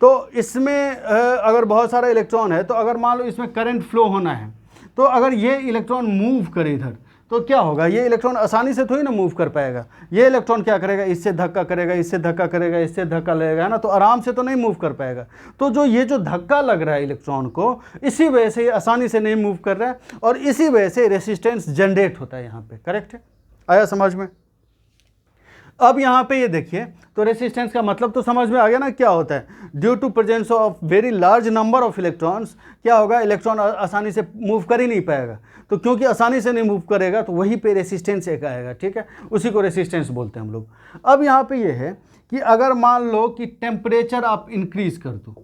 तो इसमें अगर बहुत सारा इलेक्ट्रॉन है, तो अगर मान लो इसमें करंट फ्लो होना है, तो अगर ये इलेक्ट्रॉन मूव करे इधर, तो क्या होगा, ये इलेक्ट्रॉन आसानी से थोड़ी ना मूव कर पाएगा। ये इलेक्ट्रॉन क्या करेगा, इससे धक्का करेगा, इससे धक्का करेगा, इससे धक्का लगेगा ना, तो आराम से तो नहीं मूव कर पाएगा। तो जो ये जो धक्का लग रहा है इलेक्ट्रॉन को, इसी वजह से ये आसानी से नहीं मूव कर रहा है, और इसी वजह से रेसिस्टेंस जनरेट होता है यहाँ पे। करेक्ट है, आया समझ में। अब यहाँ पे ये देखिए, तो रेसिस्टेंस का मतलब तो समझ में आ गया ना क्या होता है। Due to presence of very large number of electrons, क्या होगा, इलेक्ट्रॉन आसानी से मूव कर ही नहीं पाएगा। तो क्योंकि आसानी से नहीं मूव करेगा, तो वहीं पे रेसिस्टेंस एक आएगा, ठीक है, उसी को रेसिस्टेंस बोलते हैं हम लोग। अब यहाँ पे ये है कि अगर मान लो कि टेम्परेचर आप इंक्रीज कर दो,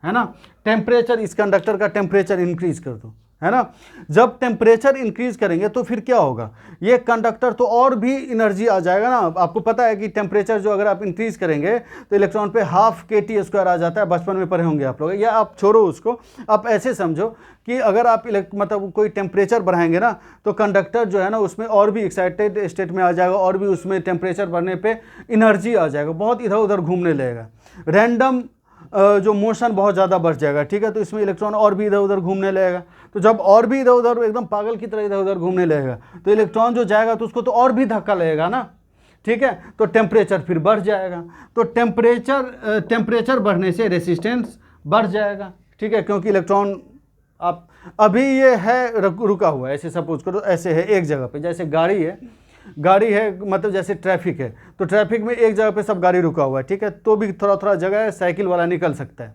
है ना, टेम्परेचर, इस कंडक्टर का टेम्परेचर इंक्रीज कर दो, है ना। जब टेम्परेचर इंक्रीज करेंगे तो फिर क्या होगा, ये कंडक्टर तो और भी एनर्जी आ जाएगा ना। आपको पता है कि टेम्परेचर जो अगर आप इंक्रीज करेंगे तो इलेक्ट्रॉन पे ½ kT² आ जाता है, बचपन में पढ़े होंगे आप लोग, या आप छोड़ो उसको, आप ऐसे समझो कि अगर आप मतलब कोई टेम्परेचर बढ़ाएंगे ना, तो कंडक्टर जो है ना उसमें और भी एक्साइटेड स्टेट में आ जाएगा, और भी उसमें टेम्परेचर बढ़ने पर एनर्जी आ जाएगा, बहुत इधर उधर घूमने लगेगा, रैंडम जो मोशन बहुत ज़्यादा बढ़ जाएगा, ठीक है। तो इसमें इलेक्ट्रॉन और भी इधर उधर घूमने लगेगा। तो जब और भी इधर उधर एकदम पागल की तरह इधर उधर घूमने लगेगा, तो इलेक्ट्रॉन जो जाएगा तो उसको तो और भी धक्का लगेगा ना, ठीक है। तो टेम्परेचर फिर बढ़ जाएगा, तो टेम्परेचर बढ़ने से रेसिस्टेंस बढ़ जाएगा, ठीक है। क्योंकि इलेक्ट्रॉन आप अभी ये है रुका हुआ है, ऐसे सपोज करो, ऐसे है एक जगह पे, जैसे गाड़ी है मतलब जैसे ट्रैफिक है, तो ट्रैफिक में एक जगह पे सब गाड़ी रुका हुआ है, ठीक है, तो भी थोड़ा थोड़ा जगह है, साइकिल वाला निकल सकता है,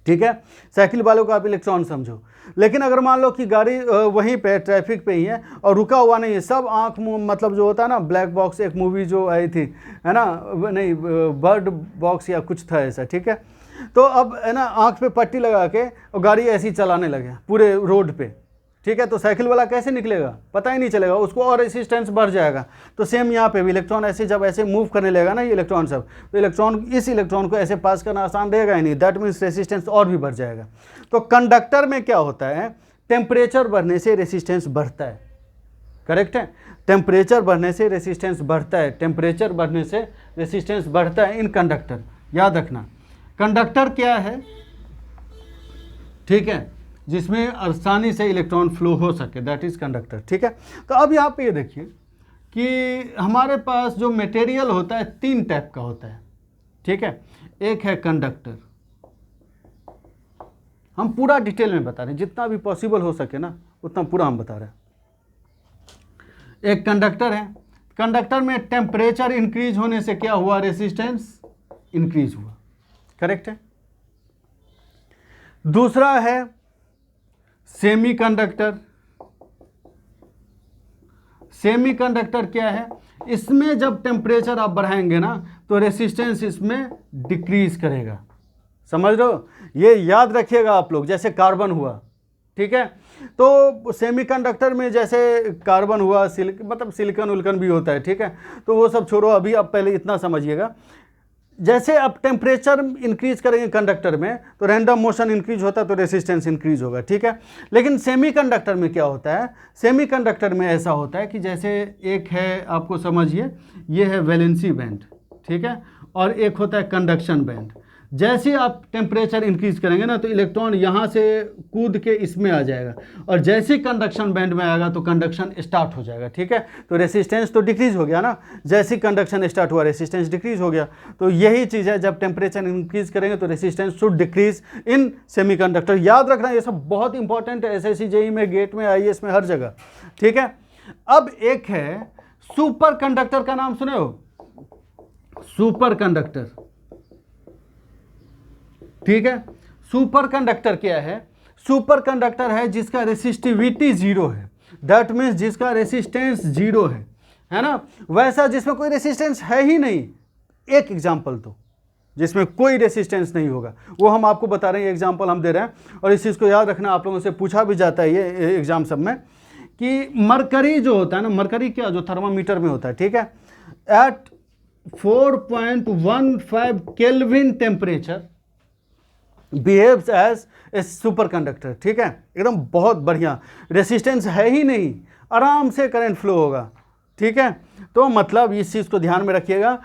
ठीक है, साइकिल वालों को आप इलेक्ट्रॉन समझो। लेकिन अगर मान लो कि गाड़ी वहीं पे ट्रैफिक पे ही है और रुका हुआ नहीं है, सब आँख मुँह, मतलब जो होता है ना ब्लैक बॉक्स, एक मूवी जो आई थी, है ना, नहीं बर्ड बॉक्स या कुछ था ऐसा, ठीक है। तो अब है ना आँख पे पट्टी लगा के और गाड़ी ऐसी ही चलाने लगे पूरे रोड पे, ठीक है। तो साइकिल वाला कैसे निकलेगा, पता ही नहीं चलेगा उसको, और रेसिस्टेंस बढ़ जाएगा। तो सेम यहाँ पे भी इलेक्ट्रॉन ऐसे जब ऐसे मूव करने लगेगा ना ये इलेक्ट्रॉन सब, तो इस इलेक्ट्रॉन को ऐसे पास करना आसान रहेगा ही नहीं, दैट मीन्स रेसिस्टेंस और भी बढ़ जाएगा। तो कंडक्टर में क्या होता है, टेम्परेचर बढ़ने से रेसिस्टेंस बढ़ता है। करेक्ट है, टेम्परेचर बढ़ने से रेसिस्टेंस बढ़ता है, टेम्परेचर बढ़ने से रेसिस्टेंस बढ़ता है इन कंडक्टर। याद रखना, कंडक्टर क्या है, ठीक है, जिसमें आसानी से इलेक्ट्रॉन फ्लो हो सके, दैट इज कंडक्टर। ठीक है, तो अब यहाँ पे ये देखिए कि हमारे पास जो मटेरियल होता है 3 टाइप का होता है। ठीक है, एक है कंडक्टर, हम पूरा डिटेल में बता रहे हैं, जितना भी पॉसिबल हो सके ना उतना पूरा हम बता रहे हैं। एक कंडक्टर है, कंडक्टर में टेम्परेचर इंक्रीज होने से क्या हुआ, रेसिस्टेंस इंक्रीज हुआ, करेक्ट है। दूसरा है सेमी कंडक्टर। सेमी कंडक्टर क्या है, इसमें जब टेम्परेचर आप बढ़ाएंगे ना तो रेसिस्टेंस इसमें डिक्रीज करेगा, समझ रहे हो, ये याद रखिएगा आप लोग। जैसे कार्बन हुआ, ठीक है, तो सेमीकंडक्टर में जैसे कार्बन हुआ, मतलब सिलिकॉन उल्कन भी होता है, ठीक है, तो वो सब छोड़ो, अभी आप पहले इतना समझिएगा। जैसे आप टेम्परेचर इंक्रीज करेंगे कंडक्टर में तो रैंडम मोशन इंक्रीज होता है तो रेसिस्टेंस इंक्रीज होगा, ठीक है। लेकिन सेमीकंडक्टर में क्या होता है, सेमीकंडक्टर में ऐसा होता है कि जैसे एक है, आपको समझिए, ये है वैलेंसी बैंड, ठीक है, और एक होता है कंडक्शन बैंड। जैसे आप टेम्परेचर इंक्रीज करेंगे ना तो इलेक्ट्रॉन यहाँ से कूद के इसमें आ जाएगा, और जैसे कंडक्शन बैंड में आएगा तो कंडक्शन स्टार्ट हो जाएगा, ठीक है। तो रेसिस्टेंस तो डिक्रीज हो गया ना, जैसे कंडक्शन स्टार्ट हुआ रेसिस्टेंस डिक्रीज हो गया। तो यही चीज़ है, जब टेम्परेचर इंक्रीज करेंगे तो resistance should decrease in semiconductor. याद रखना, ये सब बहुत इंपॉर्टेंट है, SSC JEE में, गेट में, IAS में, हर जगह, ठीक है। अब एक है सुपर कंडक्टर, का नाम सुने हो, सुपर कंडक्टर, ठीक है। सुपर कंडक्टर क्या है, सुपर कंडक्टर है जिसका रेसिस्टिविटी 0 है, दैट मीन्स जिसका रेसिस्टेंस 0 है ना। वैसा जिसमें कोई रेसिस्टेंस है ही नहीं, एक एग्जांपल तो जिसमें कोई रेसिस्टेंस नहीं होगा, वो हम आपको बता रहे हैं, एग्जांपल हम दे रहे हैं। और इस चीज़ को याद रखना, आप लोगों से पूछा भी जाता है ये एग्जाम सब में, कि मरकरी जो होता है ना, मरकरी क्या, जो थर्मामीटर में होता है, ठीक है, at 4.15 kelvin temperature behaves as a super conductor, ठीक है। एकदम बहुत बढ़िया, रेसिस्टेंस है ही नहीं, आराम से करंट फ्लो होगा, ठीक है। तो मतलब इस चीज़ को ध्यान में रखिएगा,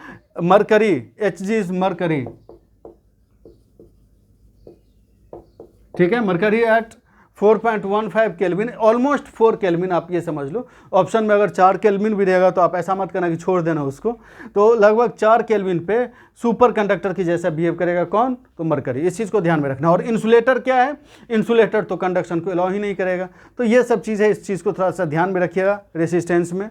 मरकरी, Hg इज मरकरी, ठीक है, mercury at 4.15 kelvin, almost 4 kelvin, आप ये समझ लो। ऑप्शन में अगर 4 केल्विन भी रहेगा तो आप ऐसा मत करना कि छोड़ देना उसको, तो लगभग 4 केल्विन पे सुपर कंडक्टर की जैसा बिहेव करेगा, कौन, तो मरकरी। इस चीज़ को ध्यान में रखना। और इंसुलेटर क्या है, इंसुलेटर तो कंडक्शन को अलाउ ही नहीं करेगा। तो ये सब चीज़ें, इस चीज़ को थोड़ा सा ध्यान में रखिएगा रेसिस्टेंस में।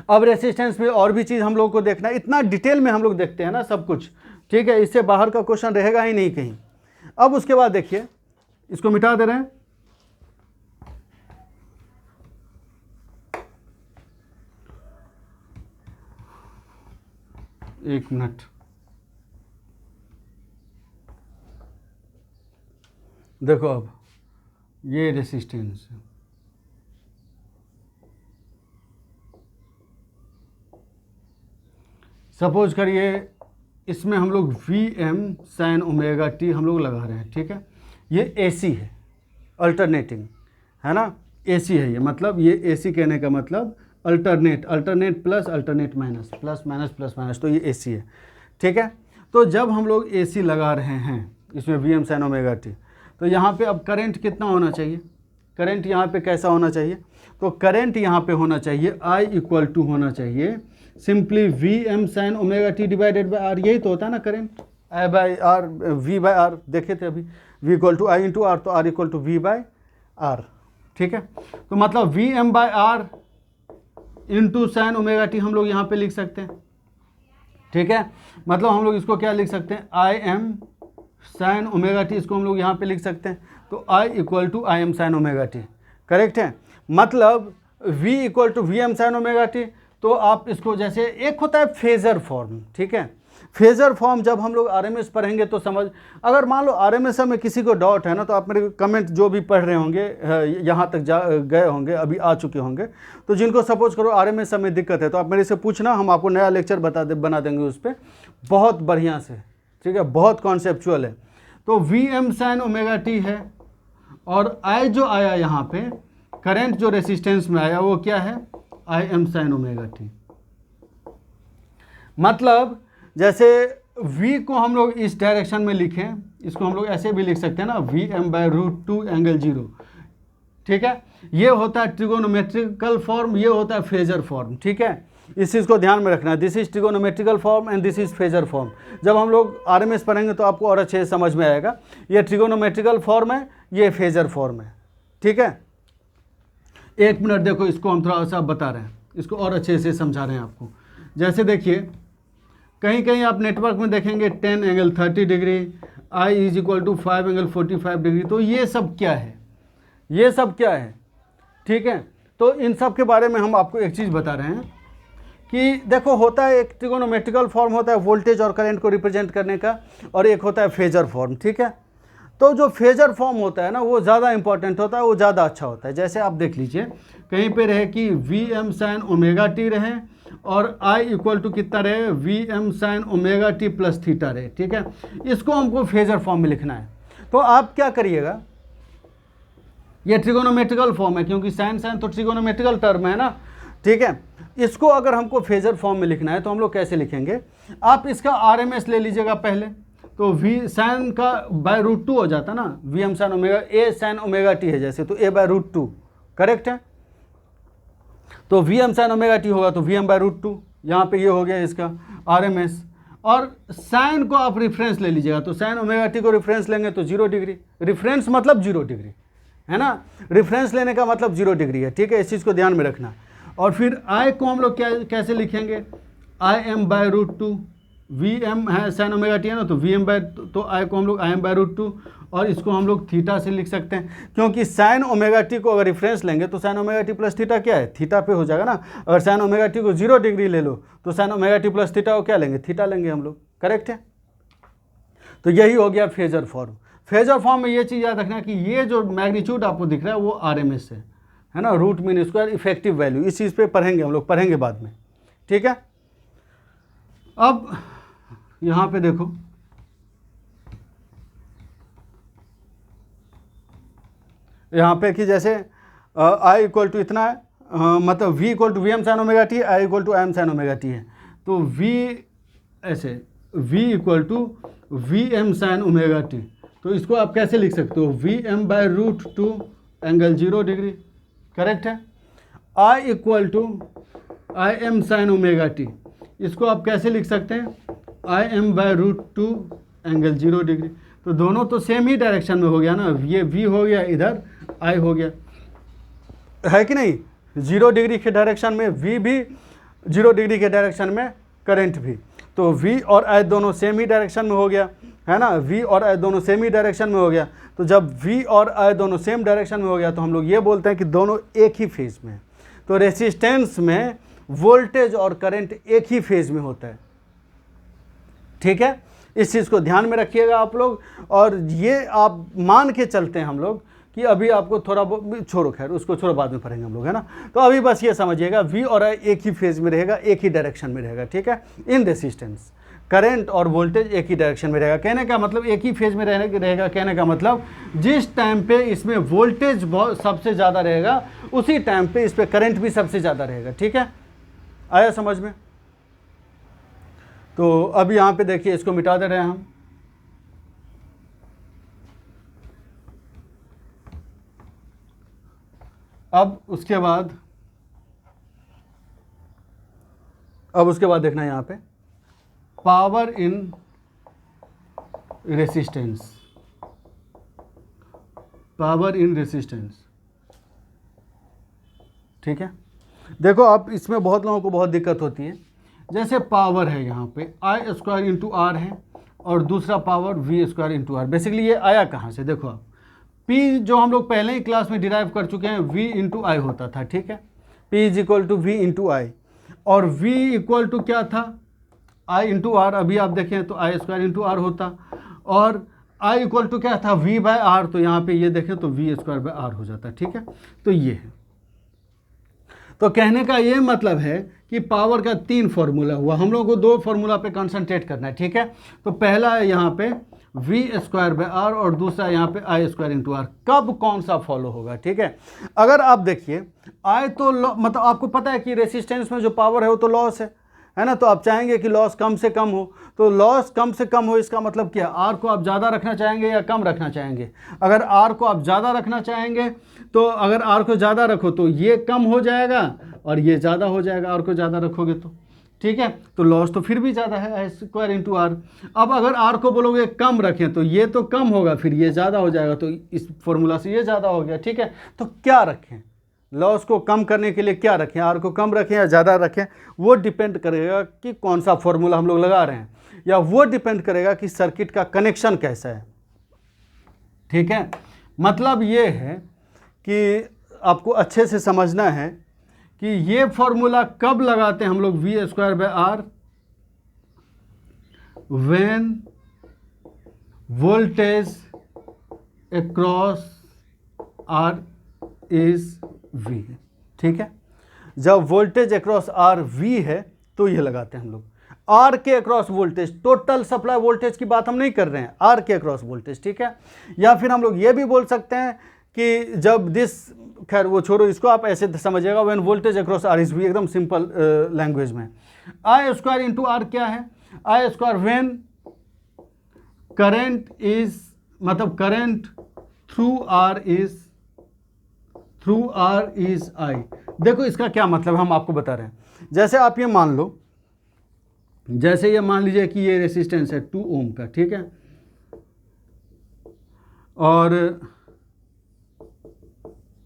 अब रेसिस्टेंस में और भी चीज़ हम लोग को देखना है, इतना डिटेल में हम लोग देखते हैं ना सब कुछ, ठीक है, इससे बाहर का क्वेश्चन रहेगा ही नहीं कहीं। अब उसके बाद देखिए, इसको मिटा दे रहे हैं, एक मिनट, देखो अब ये रेसिस्टेंस है, सपोज करिए इसमें हम लोग Vm sin ओमेगा t हम लोग लगा रहे हैं, ठीक है। ये AC है, अल्टरनेटिंग है ना, AC है ये, मतलब ये AC कहने का मतलब alternate, alternate plus, alternate minus, plus minus, plus minus, तो ये AC है, ठीक है। तो जब हम लोग AC लगा रहे हैं इसमें Vm sin ओमेगा t, तो यहाँ पे अब करंट कितना होना चाहिए, करंट यहाँ पे कैसा होना चाहिए, तो करंट यहाँ पे होना चाहिए I इक्वल टू होना चाहिए simply Vm sin omega t divided by R, यही तो होता है ना current, I by R, V by R, देखे थे अभी, V equal to I into R, तो R equal to V by R, ठीक है। तो मतलब Vm by R into sine omega t हम लोग यहाँ पे लिख सकते हैं, ठीक है। मतलब हम लोग इसको क्या लिख सकते हैं, Im साइन ओमेगा t, इसको हम लोग यहाँ पे लिख सकते हैं, तो I equal to Im sine omega t, correct है। मतलब V equal to Vm sine omega t, तो आप इसको जैसे, एक होता है फेजर फॉर्म, ठीक है, फेजर फॉर्म जब हम लोग RMS पढ़ेंगे तो समझ, अगर मान लो RMS में किसी को डाउट है ना, तो आप मेरे कमेंट जो भी पढ़ रहे होंगे, यहाँ तक गए होंगे, अभी आ चुके होंगे, तो जिनको सपोज करो RMS में दिक्कत है तो आप मेरे से पूछना, हम आपको नया लेक्चर बना देंगे उस पर बहुत बढ़िया से, ठीक है, बहुत कॉन्सेप्चुअल है। तो Vm sin ओमेगा t है, और I जो आया यहाँ पे, करंट जो रेसिस्टेंस में आया वो क्या है, Im sin ओमेगा t। मतलब जैसे V को हम लोग इस डायरेक्शन में लिखें, इसको हम लोग ऐसे भी लिख सकते हैं ना, Vm/√2 एंगल 0, ठीक है। ये होता है ट्रिगोनोमेट्रिकल फॉर्म, ये होता है फेजर फॉर्म, ठीक है। इस चीज़ को ध्यान में रखना है, this is trigonometrical form and this is phasor form. जब हम लोग RMS पढ़ेंगे तो आपको और अच्छे से समझ में आएगा। ये ट्रिगोनोमेट्रिकल फॉर्म है, ये फेजर फॉर्म है, ठीक है। एक मिनट देखो, इसको हम थोड़ा सा बता रहे हैं, इसको और अच्छे से समझा रहे हैं आपको। जैसे देखिए, कहीं कहीं आप नेटवर्क में देखेंगे 10 angle 30 degree, I is equal to 5 angle 45 degree. तो ये सब क्या है, ये सब क्या है, ठीक है। तो इन सब के बारे में हम आपको एक चीज़ बता रहे हैं कि देखो, होता है एक ट्रिगोनोमेट्रिकल फॉर्म होता है वोल्टेज और करंट को रिप्रेजेंट करने का, और एक होता है फेजर फॉर्म, ठीक है। तो जो फेजर फॉर्म होता है ना, वो ज़्यादा इंपॉर्टेंट होता है, वो ज़्यादा अच्छा होता है। जैसे आप देख लीजिए, कहीं पे रहे कि Vm sin ओमेगा टी रहे और I इक्वल टू कितना रहे, Vm sin omega T plus theta रहे, ठीक है। इसको हमको फेजर फॉर्म में लिखना है। तो आप क्या करिएगा, ये ट्रिगोनोमेट्रिकल फॉर्म है, क्योंकि साइन साइन तो ट्रिगोनोमेट्रिकल टर्म है ना, ठीक है। इसको अगर हमको फेजर फॉर्म में लिखना है तो हम लोग कैसे लिखेंगे, आप इसका RMS ले लीजिएगा पहले, तो V साइन का √2 हो जाता ना, Vm sin omega, A sin omega t है जैसे, तो A/√2 करेक्ट है। तो Vm sin ओमेगा टी होगा तो Vm/√2, यहाँ पे ये हो गया इसका RMS। और साइन को आप रेफरेंस ले लीजिएगा, तो साइन ओमेगा टी को रेफरेंस लेंगे तो 0 डिग्री, रेफरेंस मतलब 0 डिग्री है ना, रेफरेंस लेने का मतलब 0 डिग्री है, ठीक है। इस चीज़ को ध्यान में रखना। और फिर I को हम लोग कैसे लिखेंगे, Im/√2, Vm है साइन ओमेगा टी है ना, तो तो I को हम लोग Im/√2, और इसको हम लोग थीटा से लिख सकते हैं, क्योंकि साइन ओमेगा टी को अगर रेफरेंस लेंगे तो sine omega T plus theta क्या है, थीटा पे हो जाएगा ना। अगर साइन ओमेगा टी को 0 डिग्री ले लो तो sine omega T plus theta को क्या लेंगे, थीटा लेंगे हम लोग, करेक्ट है। तो यही हो गया फेजर फॉर्म। फेजर फॉर्म में ये चीज़ याद रखना कि ये जो मैग्नीट्यूड आपको दिख रहा है वो RMS है ना, root mean square effective value. इस चीज़ पे पढ़ेंगे हम लोग, पढ़ेंगे बाद में, ठीक है। अब यहाँ पे देखो, यहाँ पे कि जैसे I इक्वल टू इतना है, मतलब V equal to Vm sin omega t, I equal to Im sin omega t है, तो V ऐसे V equal to Vm sin omega t, तो इसको आप कैसे लिख सकते हो, Vm/√2 एंगल 0 डिग्री, करेक्ट है। I equal to Im sin omega t, इसको आप कैसे लिख सकते हैं, Im/√2 एंगल 0 डिग्री। तो दोनों तो सेम ही डायरेक्शन में हो गया ना, ये V हो गया, इधर I हो गया, है कि नहीं। 0 डिग्री के डायरेक्शन में V भी, 0 डिग्री के डायरेक्शन में करंट भी, तो V और I दोनों सेम ही डायरेक्शन में हो गया, है ना। V और I दोनों सेम ही डायरेक्शन में हो गया। तो जब V और I दोनों सेम डायरेक्शन में हो गया तो हम लोग ये बोलते हैं कि दोनों एक ही फेज में है। तो रेसिस्टेंस में वोल्टेज और करंट एक ही फेज में होता है, ठीक है। इस चीज़ को ध्यान में रखिएगा आप लोग। और ये आप मान के चलते हैं हम लोग कि अभी आपको थोड़ा बहुत छोड़ो, खैर उसको छोड़ो, बाद में पढ़ेंगे हम लोग, है ना। तो अभी बस ये समझिएगा, V और I एक ही फेज में रहेगा, एक ही डायरेक्शन में रहेगा, ठीक है। इन रेसिस्टेंस करंट और वोल्टेज एक ही डायरेक्शन में रहेगा। कहने का मतलब एक ही फेज में रहेगा, कहने का मतलब जिस टाइम पे इसमें वोल्टेज सबसे ज़्यादा रहेगा उसी टाइम पे इस पर करंट भी सबसे ज़्यादा रहेगा, ठीक है। आया समझ में। तो अब यहाँ पे देखिए, इसको मिटा दे रहे हैं हम। अब उसके बाद देखना यहाँ पे power in resistance, power in resistance, ठीक है। देखो अब इसमें बहुत लोगों को बहुत दिक्कत होती है। जैसे पावर है यहाँ पे I² इंटू R है और दूसरा power V² into R। Basically ये आया कहाँ से, देखो आप P जो हम लोग पहले ही क्लास में डिराइव कर चुके हैं, V इंटू I होता था, ठीक है। P is equal to V into I, और V इक्वल टू क्या था, I इंटू R। अभी आप देखें तो I² इंटू R होता, और I इक्वल टू क्या था, V/R। तो यहाँ पे ये देखें तो V²/R हो जाता, ठीक है। तो ये है, तो कहने का ये मतलब है कि पावर का 3 फॉर्मूला हुआ, हम लोगों को 2 फॉर्मूला पे कंसंट्रेट करना है, ठीक है। तो पहला है यहाँ पे V²/R और दूसरा यहाँ पे I² इंटू R। कब कौन सा फॉलो होगा, ठीक है। अगर आप देखिए I तो मतलब आपको पता है कि रेसिस्टेंस में जो पावर है वो तो लॉस है है ना। तो आप चाहेंगे कि लॉस कम से कम हो, तो लॉस कम से कम हो इसका मतलब क्या, आर को आप ज़्यादा रखना चाहेंगे या कम रखना चाहेंगे। अगर आर को आप ज़्यादा रखना चाहेंगे तो अगर आर को ज़्यादा रखो तो ये कम हो जाएगा और ये ज़्यादा हो जाएगा, आर को ज़्यादा रखोगे तो, ठीक है। तो लॉस तो फिर भी ज़्यादा है, आई स्क्वायर इंटू आर। अब अगर आर को बोलोगे कम रखें तो ये तो कम होगा, फिर ये ज़्यादा हो जाएगा, तो इस फॉर्मूला से ये ज़्यादा हो गया, ठीक है। तो क्या रखें, लॉस को कम करने के लिए क्या रखें, आर को कम रखें या ज़्यादा रखें, वो डिपेंड करेगा कि कौन सा फॉर्मूला हम लोग लगा रहे हैं, या वो डिपेंड करेगा कि सर्किट का कनेक्शन कैसा है, ठीक है। मतलब ये है कि आपको अच्छे से समझना है कि ये फॉर्मूला कब लगाते हैं हम लोग, V square by R, when voltage across R is V, ठीक है। जब वोल्टेज अक्रॉस आर वी है तो ये लगाते हैं हम लोग। आर के across voltage, total supply voltage की बात हम नहीं कर रहे हैं, आर के अक्रॉस वोल्टेज, ठीक है। या फिर हम लोग ये भी बोल सकते हैं कि जब दिस, खैर वो छोड़ो, इसको आप ऐसे समझिएगा, when voltage across R is V, एकदम सिंपल लैंग्वेज में। आई स्क्वायर इंटू आर क्या है, I square when current is, मतलब current through R is I. देखो इसका क्या मतलब हम आपको बता रहे हैं। जैसे आप ये मान लो, जैसे ये मान लीजिए कि ये रेसिस्टेंस है 2 ओम का, ठीक है, और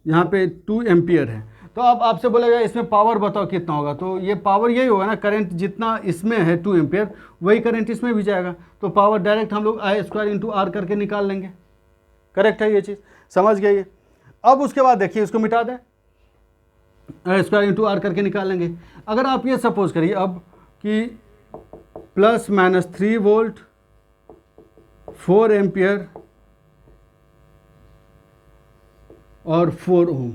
यहाँ पे 2 एम्पियर है। तो अब आपसे बोलेगा इसमें पावर बताओ कितना होगा, तो ये पावर यही होगा ना, करंट जितना इसमें है 2 एम्पियर वही करंट इसमें भी जाएगा, तो पावर डायरेक्ट हम लोग आई स्क्वायर इंटू आर करके निकाल लेंगे। करेक्ट है ये चीज़, समझ गए ये। अब उसके बाद देखिए इसको मिटा दें, आई स्क्वायर इंटू आर करके निकाल लेंगे। अगर आप ये सपोज करिए अब कि प्लस माइनस 3 वोल्ट 4 एम्पियर और 4 ओम।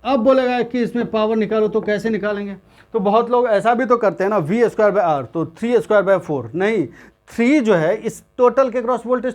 अब बोलेगा कि इसमें पावर निकालो, तो कैसे निकालेंगे, तो बहुत लोग ऐसा भी तो करते हैं ना, वी स्क्वायर बाय आर तो 3 स्क्वायर बाय 4, नहीं, 3 जो है इस टोटल के क्रॉस वोल्टेज